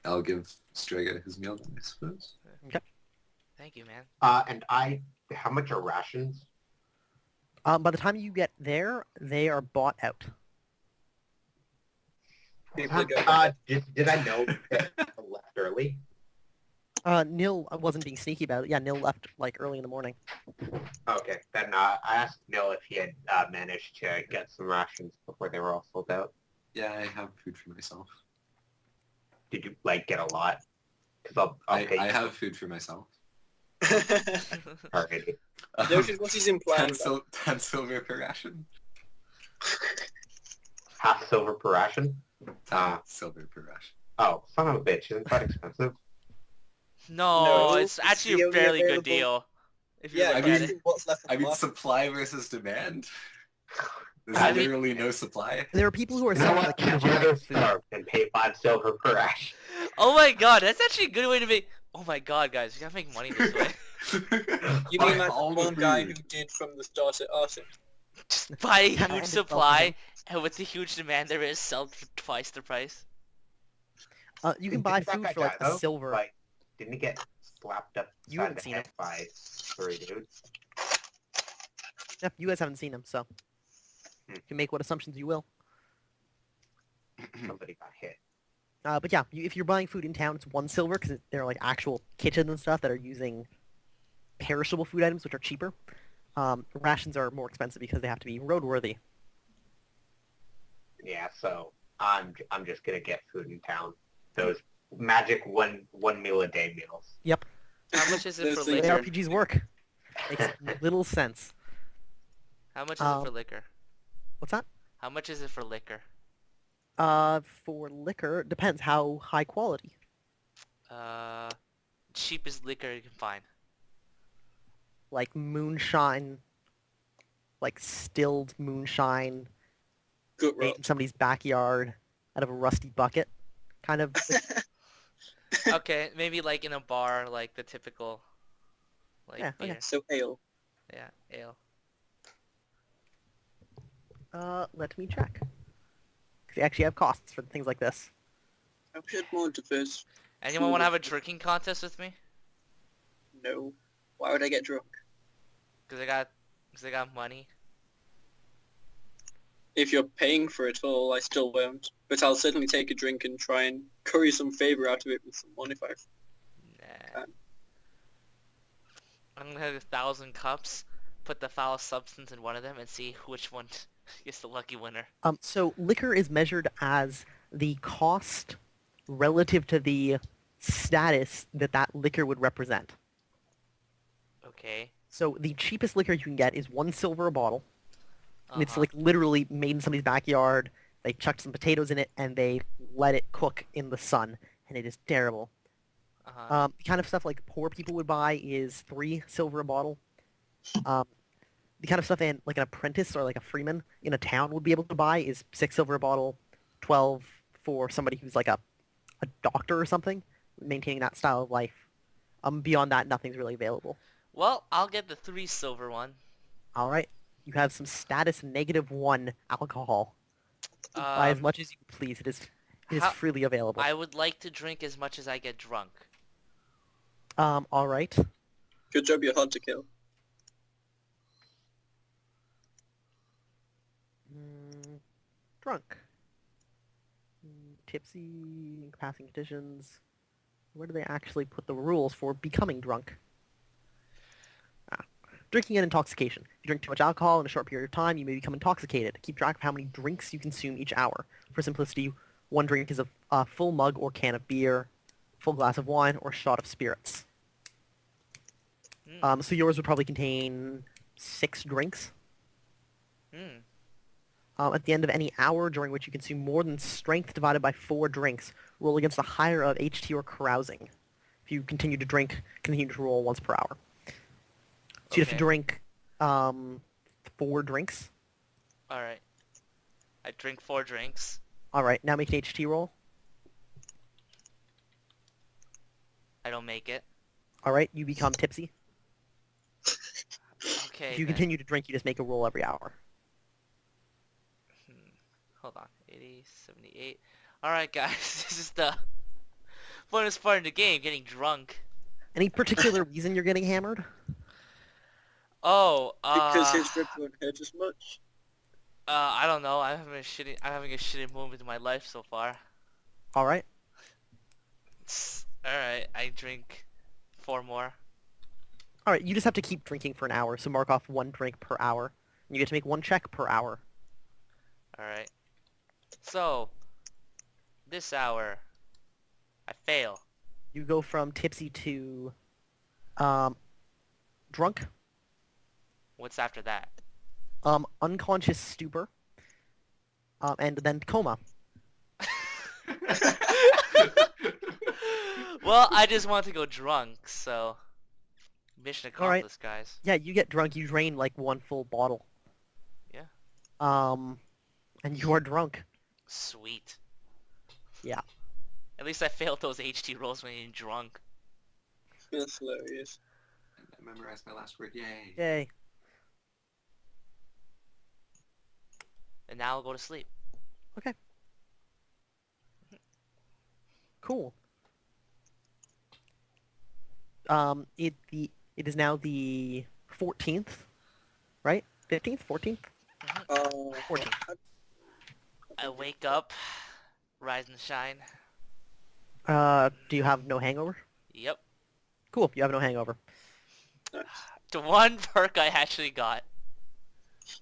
I'll give Strega his meal then, I suppose. Thank you, man. And how much are rations? By the time you get there, they are bought out. People are going. Did I know that I left early? Nil wasn't being sneaky about it. Yeah, Nil left like early in the morning. Okay, then I asked Neil if he had managed to get some rations before they were all sold out. Yeah, I have food for myself. Did you like get a lot? Because I'll pay I you. have food for myself. Alrighty. Notice what he's implying. 10 silver per ration. Half silver per ration? 10 silver per ration. Oh, son of a bitch, isn't that expensive? No, No, it's it's actually the a only fairly good available- deal. If you Yeah, look I at mean- it. what's left of I the mean, market. supply versus demand. There's I mean- literally no supply. There are people who are You know selling what? like I'd legitimate rather food. starve than pay 5 silver per ration. Oh my god, that's actually a good way to make... Oh my god, guys, we gotta make money this way. You mean like All the the one guy who food. did from the start at Arson? Just buy a Yeah, I huge had to sell to supply, him. and with the huge demand there is, sell for twice the price. You can buy Didn't that food guy for like die, a though? silver. Like, didn't he get slapped up You upside haven't the seen head him. by 3 dudes? Yeah, you guys haven't seen him, so you can make what assumptions you will. Somebody got hit. But yeah, if you're buying food in town, it's 1 silver because they're like actual kitchens and stuff that are using perishable food items, which are cheaper. Rations are more expensive because they have to be roadworthy. Yeah, so I'm just gonna get food in town. Those magic one meal a day meals. How much is it for Those The way things liquor? RPGs work. Makes little sense. How much is it for Um, liquor? What's that? How much is it for liquor? For liquor, depends how high quality. Cheapest liquor you can find. Like moonshine, like stilled moonshine Gut made rot. in somebody's backyard out of a rusty bucket. Kind of. Okay, maybe like in a bar, like the typical, like Yeah, okay. beer. So ale. Yeah, ale. Let me check. 'Cause they actually have costs for things like this. I wish I had more diverse. Anyone want to have a drinking contest with me? No. Why would I get drunk? Cause I got money. If you're paying for it all, I still won't. But I'll certainly take a drink and try and curry some favour out of it with someone if I... Nah. I'm gonna have 1,000 cups, put the foul substance in one of them, and see which one is the lucky winner. So liquor is measured as the cost relative to the status that that liquor would represent. Okay. So the cheapest liquor you can get is 1 silver a bottle. And it's Uh-huh. like literally made in somebody's backyard. They chucked some potatoes in it and they let it cook in the sun, and it is terrible. Uh-huh. The kind of stuff like poor people would buy is 3 silver a bottle. The kind of stuff like an apprentice or like a freeman in a town would be able to buy is 6 silver a bottle, 12 for somebody who's like a doctor or something, maintaining that style of life. Beyond that, nothing's really available. Well, I'll get the 3 silver one. All right, you have some status -1 alcohol. Buy as much as you please. It is how- freely available. I would like to drink as much as I get drunk. All right. Good job, you're hard to kill. Drunk. Tipsy, incapacitating conditions. Where do they actually put the rules for becoming drunk? Drinking and intoxication. If you drink too much alcohol in a short period of time, you may become intoxicated. Keep track of how many drinks you consume each hour. For simplicity, 1 drink is a full mug or can of beer, full glass of wine, or shot of spirits. So yours would probably contain 6 drinks. Hmm. At the end of any hour during which you consume more than strength divided by 4 drinks, roll against the higher of HT or carousing. If you continue to drink, continue to roll once per hour. So you'd have to Okay. drink 4 drinks. Alright. I drink 4 drinks. Alright, now make an HT roll. I don't make it. Alright, you become tipsy. Okay, If you then. continue to drink, you just make a roll every hour. Hold on. 80, 78. Alright, guys. This is the funnest part of the game, getting drunk. Any particular reason you're getting hammered? Oh, Because his rib won't hurt as much. I don't know. I'm having a shitty moment in my life so far. All right. Alright, I drink 4 more. All right. You just have to keep drinking for an hour. So mark off 1 drink per hour. You get to make 1 check per hour. Alright. So, this hour, I fail. You go from tipsy to drunk, What's after that? unconscious stupor, and then coma. Well, I just want to go drunk, so mission All right. accomplished, guys. Yeah, you get drunk. You drain like 1 full bottle. Yeah. And you are drunk. Sweet. Yeah. At least I failed those HT rolls when you're drunk. That's hilarious. I memorized my last word. Yay. Yay. And now I'll go to sleep. Okay. Cool. It is now the 14th, right? 15th, 14th, Oh, 14th. I wake up, rise and shine. Do you have no hangover? Yep. Cool. You have no hangover. nice. The one perk I actually got.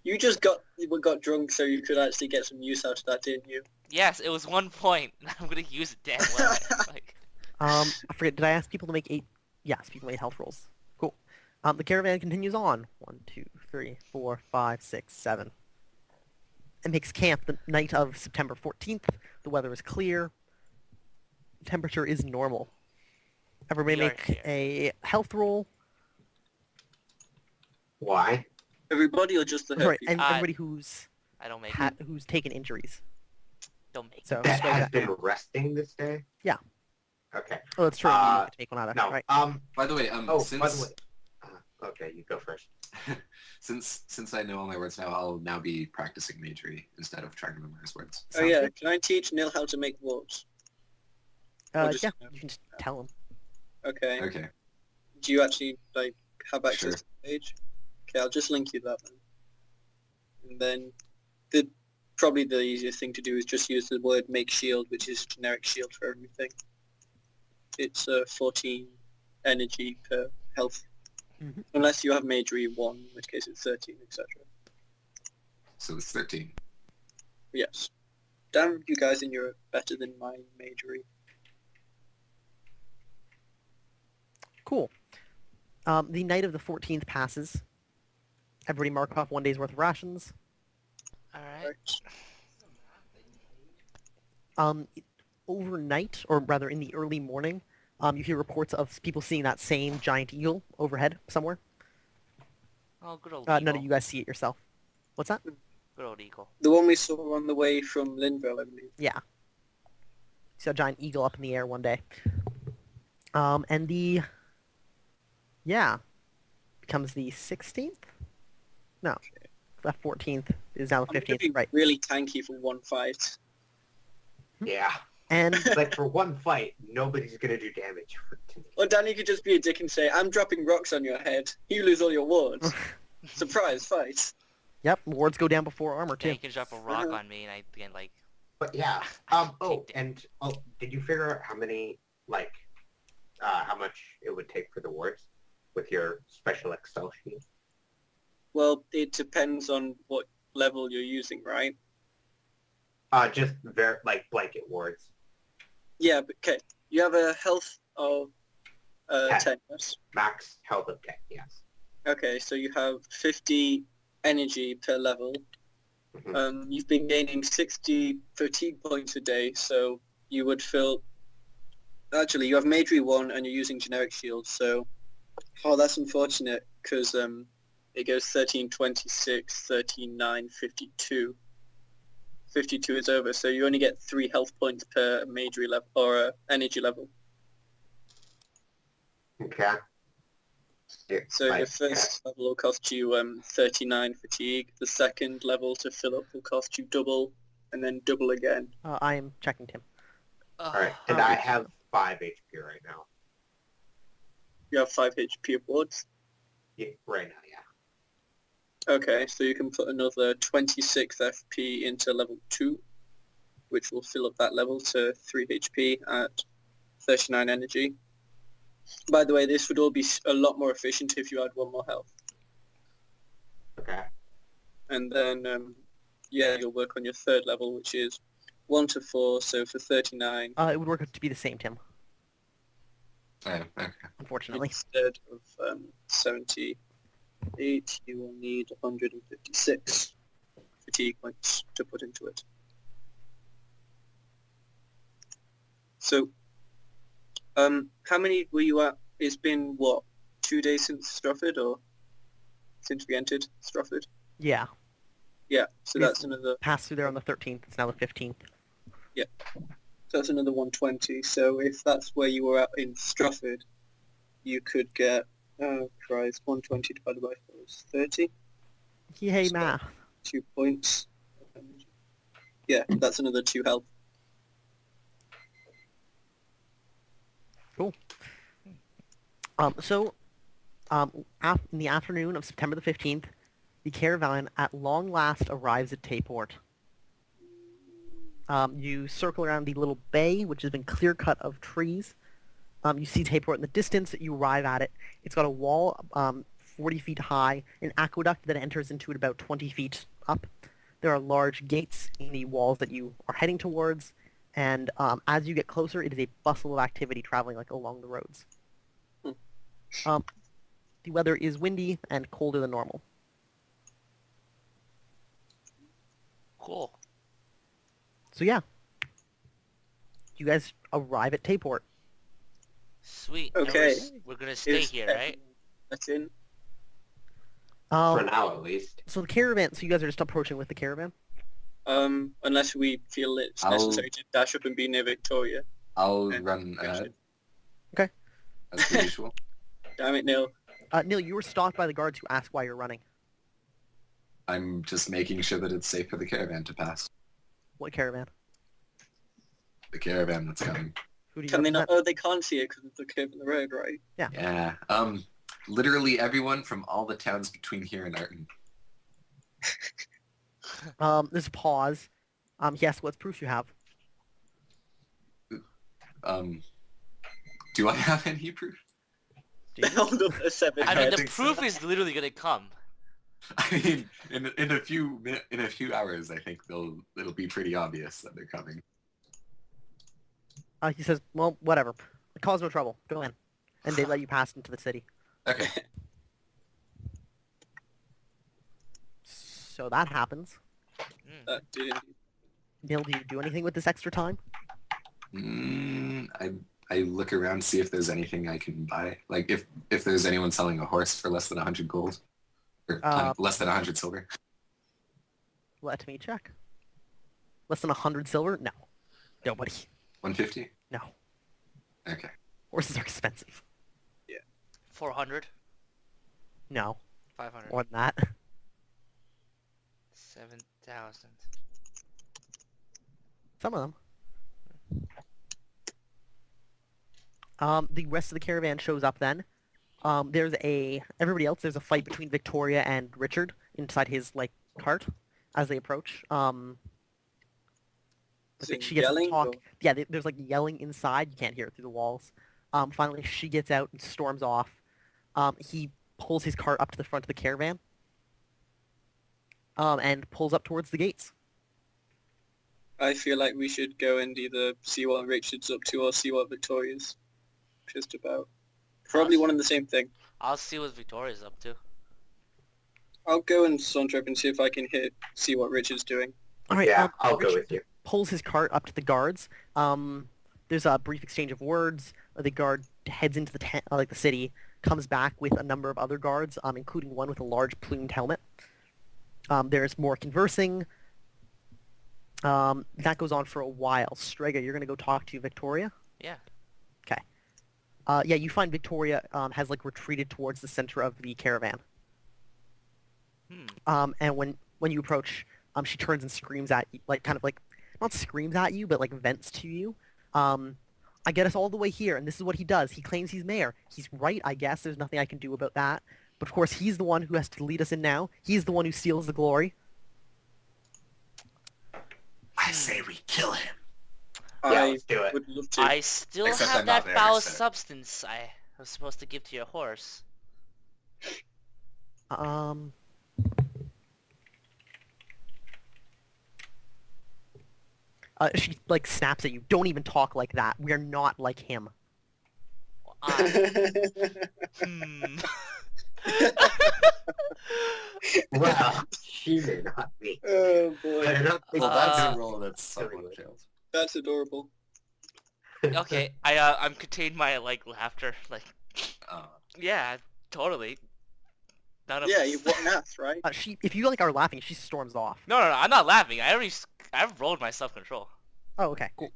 You got drunk so you could actually get some use out of that, didn't you? Yes, it was 1 point, and I'm gonna use it damn well. Like, I forget. Did I ask people to make 8? Yes, people made health rolls. Cool. The caravan continues on. 1, 2, 3, 4, 5, 6, 7. It makes camp the night of September 14th. The weather is clear. Temperature is normal. Everybody We are make here. a health roll. Why? Everybody or just the Right, happy? and everybody who's I don't make it. who's taken injuries. Don't make it. So That strike has that been down. resting this day? Yeah. Okay. Oh, that's true. You Uh, didn't take one either. No. Right. By the way, Oh, since by the way. Okay, you go first. since I know all my words now, I'll now be practicing magery instead of trying to memorize words. Oh Sounds yeah, good. can I teach Neil how to make words? or just- Yeah, you can just tell him. Okay. Okay. Do you actually have access Sure. to the page? Okay, I'll just link you that then. And then probably the easiest thing to do is just use the word make shield, which is generic shield for everything. It's 14 energy per health. Mhm. Unless you have magery 1, in which case it's 13, etc. So it's 13. Yes. Damn you guys in Europe, better than my magery. Cool. The night of the 14th passes. Everybody mark off 1 day's worth of rations. Alright. Right. Overnight, or rather in the early morning, you hear reports of people seeing that same giant eagle overhead somewhere. Oh, good old None eagle. of you guys see it yourself. What's that? Good old eagle. The one we saw on the way from Linville, I believe. Yeah. You saw a giant eagle up in the air one day. And becomes the 16th? No. The 14th is now the I'm going to 15th, be right. really tanky for one fight. Yeah. And Like, for one fight, nobody's gonna do damage to me. Or Danny could just be a dick and say, I'm dropping rocks on your head. You lose all your wards. Surprise fight. yep, wards go down before armor Then too. you can drop a rock Uh-huh. on me and I can like... But yeah. Take Did you figure out how many, how much it would take for the wards with your special Excel sheet? Well, it depends on what level you're using, right? Just blanket wards. Yeah, but okay. You have a health of 10, yes? Max health of 10, yes. Okay, so you have 50 energy per level. Mhm. You've been gaining 60 fatigue points a day, so you would feel... Actually, you have Magery 1 and you're using generic shield, so... Oh, that's unfortunate, because it goes 13, 26, 13, 9, 52. 52 is over, so you only get 3 health points per Magery level, or energy level. Okay. Yeah, So your first level will cost you 39 fatigue, the second level to fill up will cost you double, and then double again. I am checking Tim. Alright, and I have 5 HP right now. You have 5 HP of wards. Yeah, right now, yeah. Okay, so you can put another 26 FP into level 2, which will fill up that level to 3 HP at 39 energy. By the way, this would all be a lot more efficient if you had 1 more health. Okay. And then, yeah, you'll work on your 3rd level, which is 1 to 4, so for 39. It would work out to be the same, Tim, Oh, okay. unfortunately. Instead of 78, you will need 156 fatigue points to put into it. So, how many were you at? It's been, what, 2 days since Stratford, or since we entered Stratford? Yeah. Yeah, so Yes. that's another... Passed through there on the 13th. It's now the 15th. So that's another 120. So if that's where you were at in Stratford, you could get, oh Christ, 120 divided by 4 is 30. Yay, So- math. 2 points. Yeah, that's another 2 health. In the afternoon of September the 15th, the caravan at long last arrives at Tayport. You circle around the little bay, which has been clear-cut of trees. You see Tayport in the distance. You arrive at it. It's got a wall 40 feet high, an aqueduct that enters into it about 20 feet up. There are large gates in the walls that you are heading towards, and as you get closer, it is a bustle of activity traveling like along the roads. The weather is windy and colder than normal. Cool. So yeah, you guys arrive at Tayport. Sweet. And Okay. we're gonna stay Is here, right? That's in. For now, at least. So the caravan. So you guys are just approaching with the caravan. Unless we feel it's necessary to dash up and be near Victoria. I'll Okay. run ahead. Okay. As per usual. Damn it, Neil. Neil, you were stopped by the guards who asked why you're running. I'm just making sure that it's safe for the caravan to pass. What caravan? The caravan that's coming. Who do you Can they not? represent? Oh, they can't see it because of the curve in the road, right? Yeah. Literally everyone from all the towns between here and Arton. There's a pause. He asks what proof you have. Do I have any proof? Do They you? held up a 7 I mean, head. the think so. proof is literally gonna come. I mean, in a few hours, I think it'll be pretty obvious that they're coming. He says, well, whatever. Cause no trouble. Go in. And they let you pass into the city. Okay. So that happens. Mm. Did Neil, do you do anything with this extra time? I look around, see if there's anything I can buy. Like if there's anyone selling a horse for less than 100 gold, or less than 100 silver. Let me check. Less than 100 silver? No. Nobody. 150. No. Okay. Horses are expensive. 400, No. 500, More than that. 7,000. Some of them. The rest of the caravan shows up then. There's a fight between Victoria and Richard inside his, cart as they approach. Is it She gets to yelling, talk. or- Yeah, there's, yelling inside. You can't hear it through the walls. Finally, she gets out and storms off. He pulls his cart up to the front of the caravan. And pulls up towards the gates. I feel like we should go and either see what Richard's up to or see what Victoria's just about. Probably one and the same thing. I'll see what Victoria's up to. I'll go and saunter up and see if I can see what Richard's doing. All right. Yeah, I'll go Richard with you. pulls his cart up to the guards. There's a brief exchange of words. The guard heads into the city, comes back with a number of other guards, including one with a large plumed helmet. There's more conversing. That goes on for a while. Strega, you're going to go talk to Victoria? Yeah. Okay. Yeah, you find Victoria has, retreated towards the center of the caravan. And when you approach, she turns and screams at you, not screams at you, but, vents to you. I get us all the way here, and this is what he does. He claims he's mayor. He's right, I guess. There's nothing I can do about that. But, of course, he's the one who has to lead us in now. He's the one who steals the glory. say we kill him. Yeah, I let's do it. would love to. I still Except have I'm not that there, foul so- substance I was supposed to give to your horse. Um. She like snaps at you. Don't even talk like that. We're not like him. Hmm. Well, she may not be. Oh But boy, I don't think Well, that's Uh, a role that's somewhat failed. that's adorable. Okay, I'm contained my like laughter. Like, Uh, yeah, totally. None of Yeah, us. you what an ass, right? If you like are laughing, she storms off. No, I'm not laughing. I've rolled my self-control. Oh, okay, cool.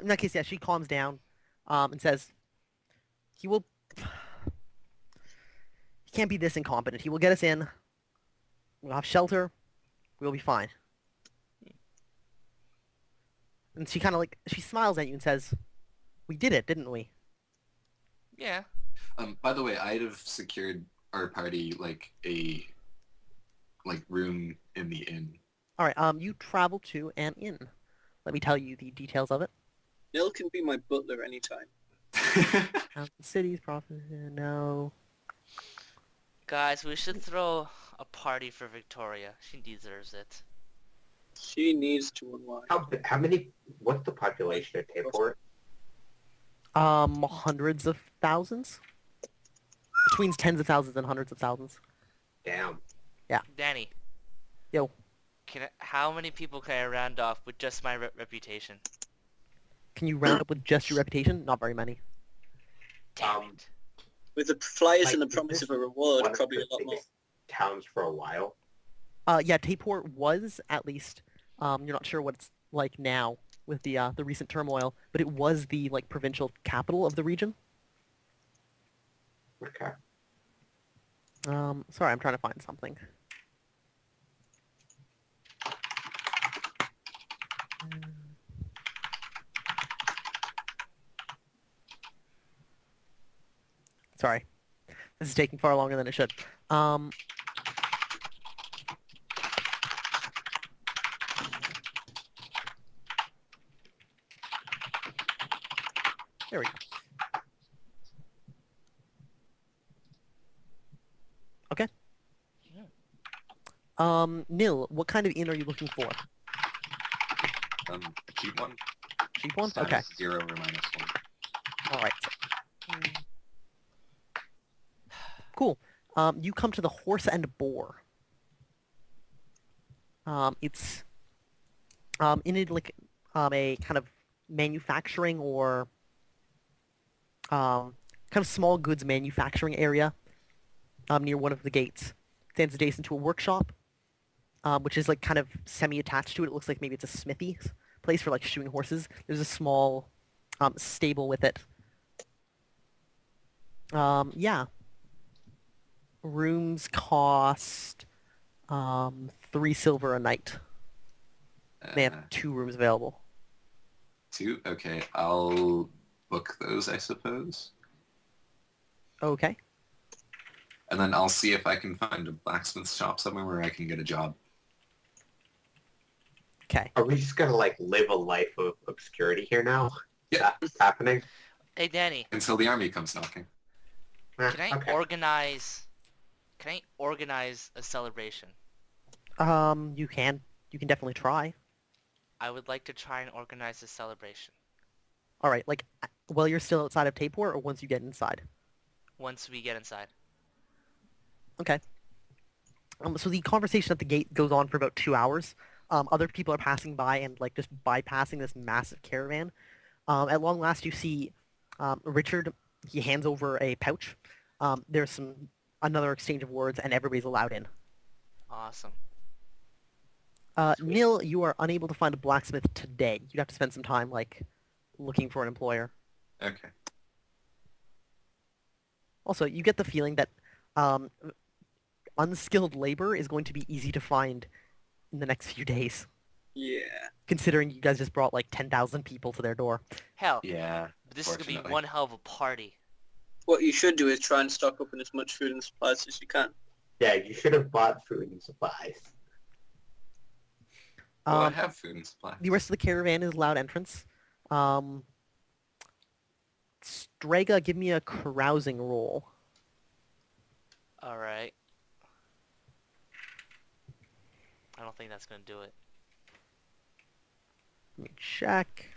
In that case, yeah, she calms down, and says, "He will. He can't be this incompetent. He will get us in. We'll have shelter. We'll be fine." And she kind of like she smiles at you and says, "We did it, didn't we?" Yeah. by the way, I'd have secured our party like a room in the inn. All right. You travel to an inn. Let me tell you the details of it. Nil can be my butler anytime. Cities, profit. No. Guys, we should throw a party for Victoria. She deserves it. She needs to unwind. How many? What's the population of Tapor? Hundreds of thousands. Between tens of thousands and hundreds of thousands. Damn. Danny. Yo. How many people can I round off with just my reputation? Can you round up with just your reputation? Not very many. Damn Um, it. With the flyers Like, and the is promise this of a reward, One of probably the a lot more. biggest towns for a while. Yeah, Tapor was at least. You're not sure what it's like now with the recent turmoil, but it was the like provincial capital of the region. Okay. Sorry, I'm trying to find something. Sorry, this is taking far longer than it should. There we go. Okay. Nil, what kind of inn are you looking for? A cheap one. Cheap one? Status Okay. 0 or -1. All right. Cool. You come to the Horse and Boar. It's in it like a kind of manufacturing or kind of small goods manufacturing area near one of the gates. Stands adjacent to a workshop, which is like kind of semi-attached to it. It looks like maybe it's a smithy place for like shoeing horses. There's a small stable with it. Yeah. Rooms cost 3 silver a night. They have 2 rooms available. 2? Okay, I'll book those, I suppose. Okay. And then I'll see if I can find a blacksmith shop somewhere where I can get a job. Okay. Are we just gonna like live a life of obscurity here now? Yeah. That's happening. Hey, Danny. Until the army comes knocking. Can I Okay. organize? Can I organize a celebration? You can definitely try. I would like to try and organize a celebration All right, like while you're still outside of Tapor or once you get inside. once we get inside. Okay. So the conversation at the gate goes on for about 2 hours. Other people are passing by and like just bypassing this massive caravan. At long last, you see Richard. He hands over a pouch. There's another exchange of words, and everybody's allowed in. Awesome. Neil, you are unable to find a blacksmith today. You'd have to spend some time like looking for an employer. Okay. Also, you get the feeling that unskilled labor is going to be easy to find in the next few days, Yeah. considering you guys just brought like 10,000 people to their door. Hell, Yeah. this is gonna be fortunately. one hell of a party. What you should do is try and stock up on as much food and supplies as you can. Yeah, you should have bought food and supplies. Well, I Um, have food and supplies. the rest of the caravan is allowed entrance. Strega, give me a carousing roll. Alright. I don't think that's gonna do it. Let me check.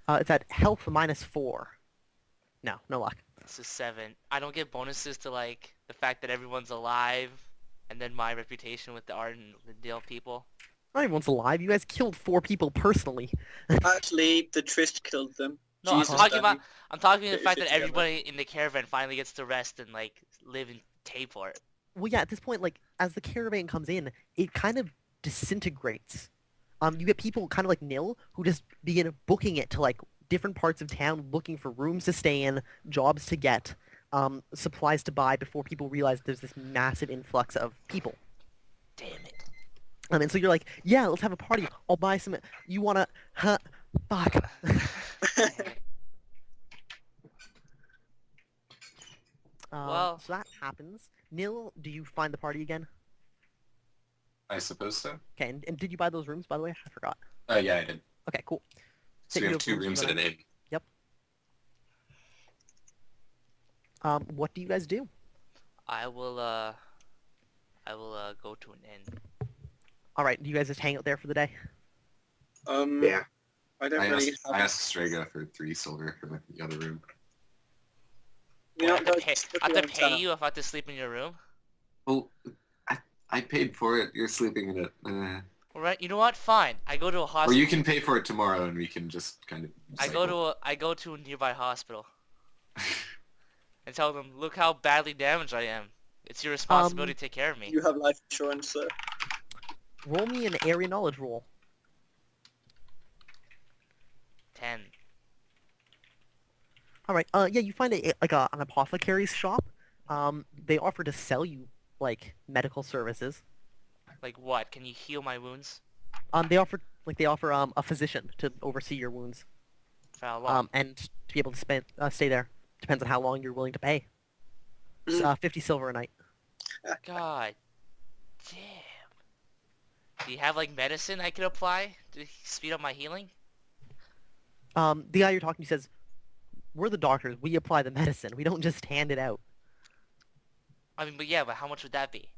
It's at health -4. No, no luck. This is 7. I don't get bonuses to like the fact that everyone's alive, and then my reputation with the art and the deal people. Not everyone's alive. You guys killed 4 people personally. Actually, the Trist killed them. No, Jesus, I'm talking Danny. about the Get your fact shit that together. everybody in the caravan finally gets to rest and like live in Tayport. Well, yeah, at this point, like, as the caravan comes in, it kind of disintegrates. You get people kind of like Nil who just begin booking it to like different parts of town, looking for rooms to stay in, jobs to get, supplies to buy before people realize there's this massive influx of people. Damn it. And so you're like, yeah, let's have a party. I'll buy some. You wanna? Huh? Fuck. Damn it. Well- So that happens. Nil, do you find the party again? I suppose so. Okay, and did you buy those rooms, by the way? I forgot. Yeah, I did. Okay, cool. So Take we you have to 2 rooms rooms for at the an inn. What do you guys do? I will go to an inn. All right, do you guys just hang out there for the day? Yeah. I don't I really asked, have... I asked Strega for 3 silver for the other room. You know, I have to guys, pay, just look I have to around pay town. you if I have to sleep in your room? Well, I paid for it. You're sleeping in it. Alright, you know what? Fine. I go to a Or hospital. you can pay for it tomorrow, and we can just kind of. I go to a nearby hospital. And tell them, look how badly damaged I am. It's your responsibility to take care of me. You have life insurance, sir. Roll me an area knowledge roll. 10. All right. Yeah, you find an apothecary's shop. They offer to sell you like medical services. Like what? Can you heal my wounds? They offer a physician to oversee your wounds. For how long? And to be able to stay there. Depends on how long you're willing to pay. It's, 50 silver a night. God damn. Do you have like medicine I could apply to speed up my healing? The guy you're talking to says, "We're the doctors. We apply the medicine. We don't just hand it out." I mean, but yeah, but how much would that be?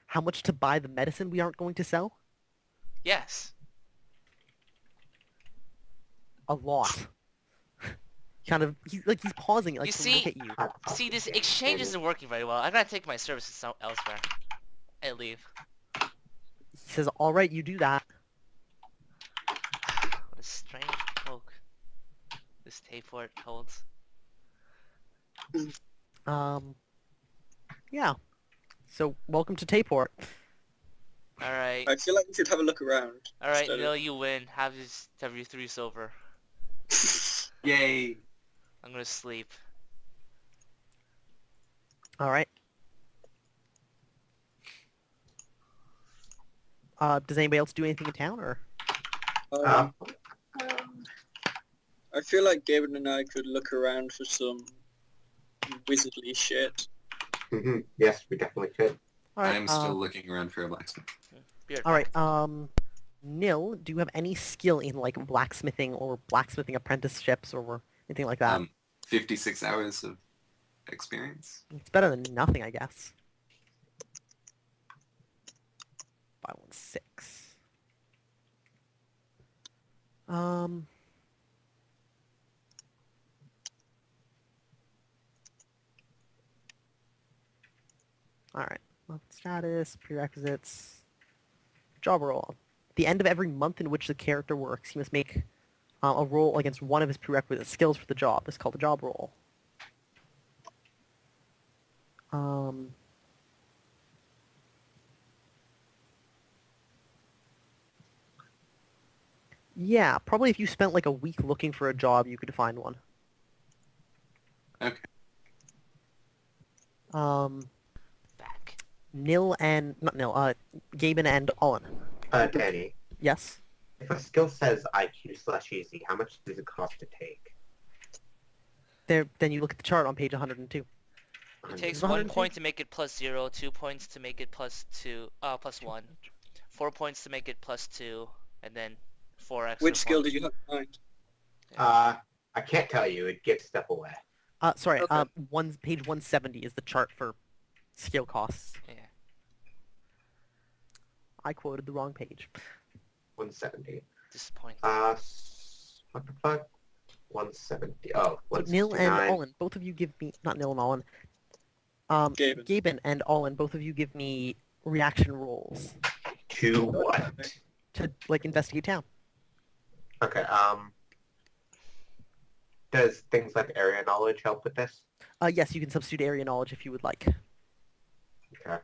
How much to buy the medicine we aren't going to sell? Yes. A lot. He's pausing like You to see- look at you. See, this exchange isn't working very well. I gotta take my services elsewhere. I leave. He says, "All right, you do that." What a strange cloak this Tayport holds. Yeah. So welcome to Tayport. Alright. I feel like we should have a look around. Alright, instead of- Neil, you win. Have your 3 silver. Yay! I'm gonna sleep. All right. Does anybody else do anything in town, or? I feel like Gabriel and I could look around for some wizardly shit. Yes, we definitely could. All right. I am still looking around for a blacksmith. Beard. All right. Nil, do you have any skill in like blacksmithing or blacksmithing apprenticeships or anything like that? 56 hours of experience. It's better than nothing, I guess. 516. All right. Month status, prerequisites, job role. At the end of every month in which the character works, he must make a roll against one of his prerequisite skills for the job. It's called the job roll. Yeah, probably if you spent like a week looking for a job, you could find one. Okay. Back. Gaben and Olin. Danny, Yes. if a skill says IQ/easy, how much does it cost to take? Then you look at the chart on page 102. It takes 100 1 point to make it +0, 2 points to make it +1, 4 points to make it +2, and then 4 extra Which skill points. did you have in mind? I can't tell you. It gives stuff away. Sorry, Okay. page 170 is the chart for skill costs. Yeah. I quoted the wrong page. 170. Disappointing. What the fuck? 170. Oh, So Nil and 169. Olin, both of you give me, not Nil and Olin, Gaben. Gaben and Olin, both of you give me reaction rolls To what? to, like, investigate town. Okay, does things like area knowledge help with this? Yes, you can substitute area knowledge if you would like. Okay.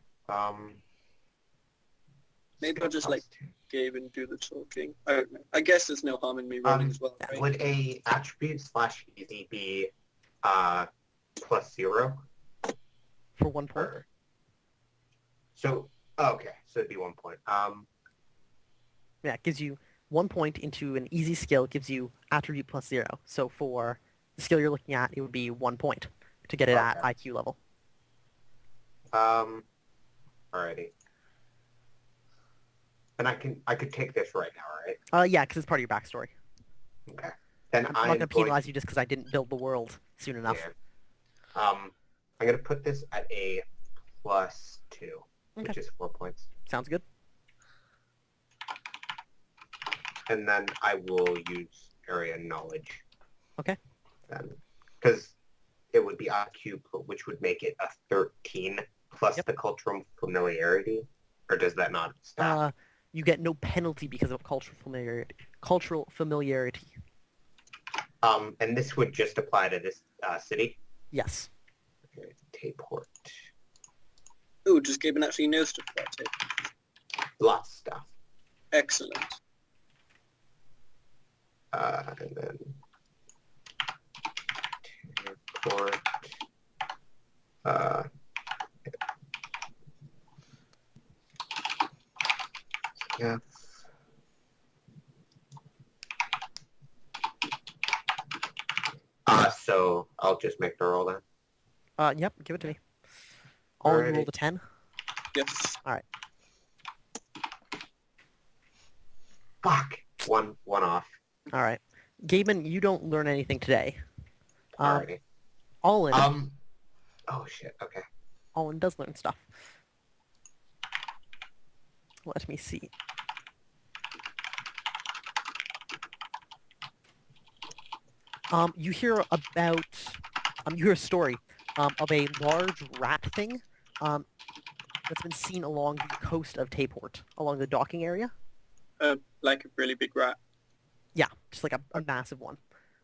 Maybe skill I'll just let cost two. Gaben do the talking. I don't know. I guess there's no harm in me rolling as well, right? Would a attribute / easy be +0? For 1 point. Or... So okay, so it'd be 1 point. Yeah, it gives you 1 point into an easy skill, gives you attribute +0. So for the skill you're looking at, it would be 1 point to get it at Okay. IQ level. Alrighty. And I could take this right now, right? Yeah, because it's part of your backstory. Okay. Then I'm not I'm going to penalize you just because I didn't build the world soon enough. Yeah. I'm gonna put this at a +2, which Okay. is 4 points, Sounds good. and then I will use area knowledge. Okay. Then, because it would be IQ, which would make it a 13 plus Yep. the cultural familiarity, or does that not stack? You get no penalty because of cultural familiarity. Cultural familiarity. And this would just apply to this city. Yes. Okay, Tayport. Oh, does Gaben actually know stuff about it? Lots of stuff. Excellent. And then Tayport. Yeah. So I'll just make the roll then. Yep, give it to me. All you Alrighty. rolled a 10. Yes. Fuck. One off. Alright. Gaben, you don't learn anything today. Alrighty. Olin, Oh shit. Okay. Olin does learn stuff. Let me see. You hear about, you hear a story of a large rat thing that's been seen along the coast of Tayport, along the docking area. Like a really big rat. Yeah, just like a massive one.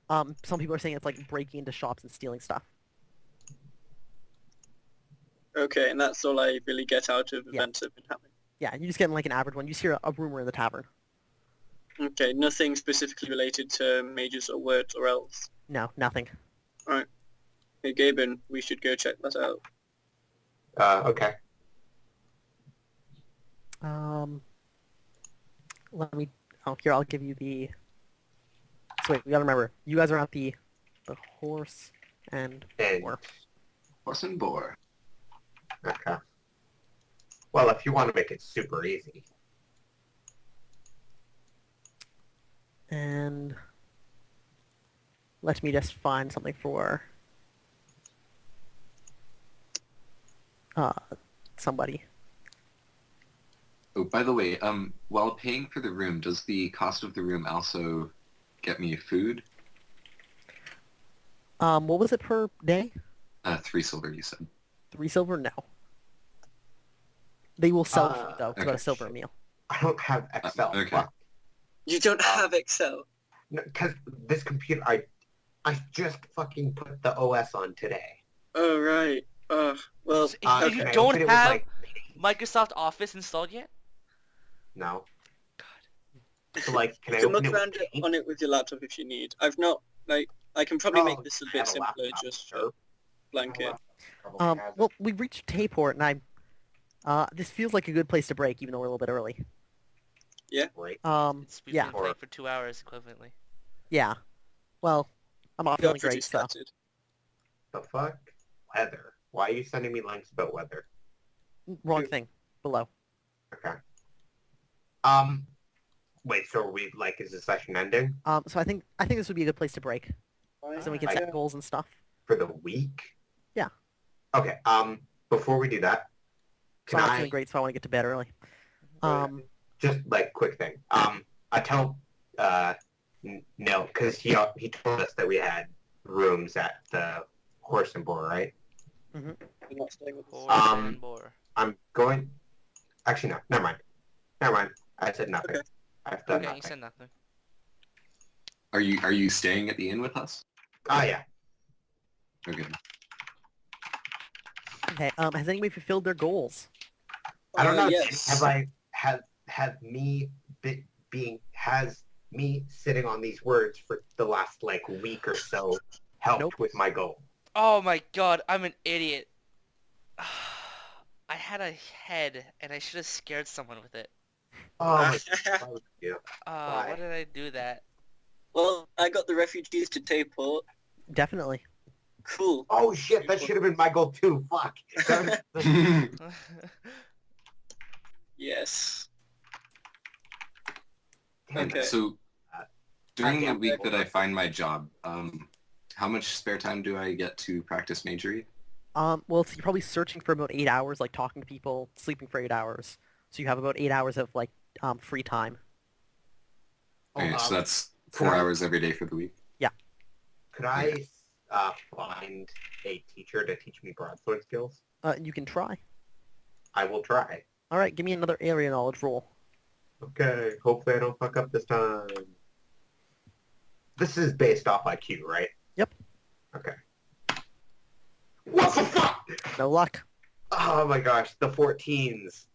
Some people are saying it's like breaking into shops and stealing stuff. Okay, and that's all I really get out of Yeah. events that have been happening. Yeah, you just get like an average one. You just hear a rumor in the tavern. Okay, nothing specifically related to mages or words or else. No, nothing. Hey, Gaben, we should go check that out. Okay. Let me. Oh, here I'll give you the. So wait, we gotta remember. You guys are at the horse and And boar. Horse and boar. okay. Well, if you want to make it super easy. And let me just find something for somebody. Oh, by the way, while paying for the room, does the cost of the room also get me food? What was it per day? 3 silver, you said. 3 silver? No. They will sell food though. It's about a okay, silver a shit. meal. I don't have Excel. okay. Fuck. You don't have Excel. Because this computer, I just fucking put the OS on today. Oh, right. Well, So okay. you I don't opened it with, have like, Microsoft Office installed yet? no. So, like, can You I can open look it around with Paint? on it with your laptop if you need. I've not, I can probably make Oh, this a I bit have simpler laptop, just sure. for blanket. Well, we reached Tayport, and this feels like a good place to break, even though we're a little bit early. Great. We've Yeah, been playing for 2 hours equivalently. yeah. Well, I'm not You're feeling pretty great, so. scattered. The fuck? Weather. Why are you sending me links about weather? Wrong thing. Below. Okay. Wait, so are we, like, is the session ending? So I think this would be a good place to break. So then we can Like- set goals and stuff. For the week? Yeah. Okay, before we do that, So can I'm not I feeling great, so I want to get to bed early. just, like, quick thing. I tell, Nil, because he told us that we had rooms at the Horse and Boar, right? You're not staying with us. Horse and boar. I'm going... Actually, no, never mind. Never mind. I said nothing. Okay. I've done Okay, you nothing. said nothing. Are you staying at the inn with us? Oh, yeah. Okay. Okay. Has anybody fulfilled their goals? I don't know. Yes. Have me has me sitting on these words for the last like week or so helped Nope. with my goal? Oh my god, I'm an idiot. I had a head, and I should have scared someone with it. Oh my god! Yeah. Why did I do that? Well, I got the refugees to Tayport. Definitely. Cool. Oh shit! That should have been my goal too. Fuck. That was- Yes. Damn Okay. it. So during the can't week remember. that I find my job, how much spare time do I get to practice majory? Well, so you're probably searching for about 8 hours, like talking to people, sleeping for 8 hours. So you have about 8 hours of like free time. Okay, so that's could 4 I- hours every day for the week. Could I find a teacher to teach me broadsword skills? You can try. I will try. All right, give me another area knowledge roll. Okay. Hopefully I don't fuck up this time. This is based off IQ, right? Yep. Okay. What the fuck? No luck. Oh my gosh, the 14s.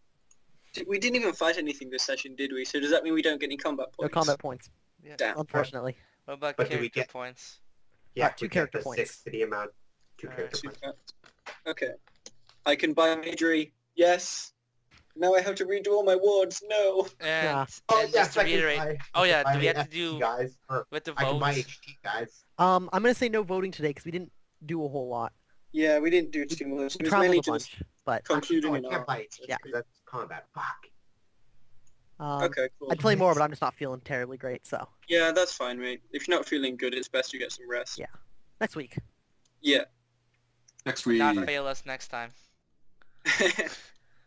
We didn't even fight anything this session, did we? So does that mean we don't get any combat No points? combat points, Damn. unfortunately. What about But do we character get- points? Yeah, 2 we get character the points. 6 city amount. 2 Alright. character points. Okay. I can buy majory. Yes. Now I have to redo all my wards. No. And, Yeah. Oh and yes, just to I can reiterate, buy- oh yeah, I do we can have buy to do FT guys? Or with the I can buy votes? HT guys. I'm gonna say no voting today because we didn't do a whole lot. Yeah, we didn't do too much. It We was traveled mainly a just bunch, but concluding Oh, I an can't arc. buy HT Yeah. because that's combat. Fuck. Okay, cool. I'd play more, but I'm just not feeling terribly great. So Yeah, that's fine, mate. If you're not feeling good, it's best you get some rest. Yeah. next week. Yeah. Next week. Not fail us next time.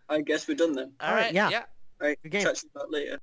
I guess we're done then. Alright, Alright, yeah. yeah. Right, Good game. catch you back later.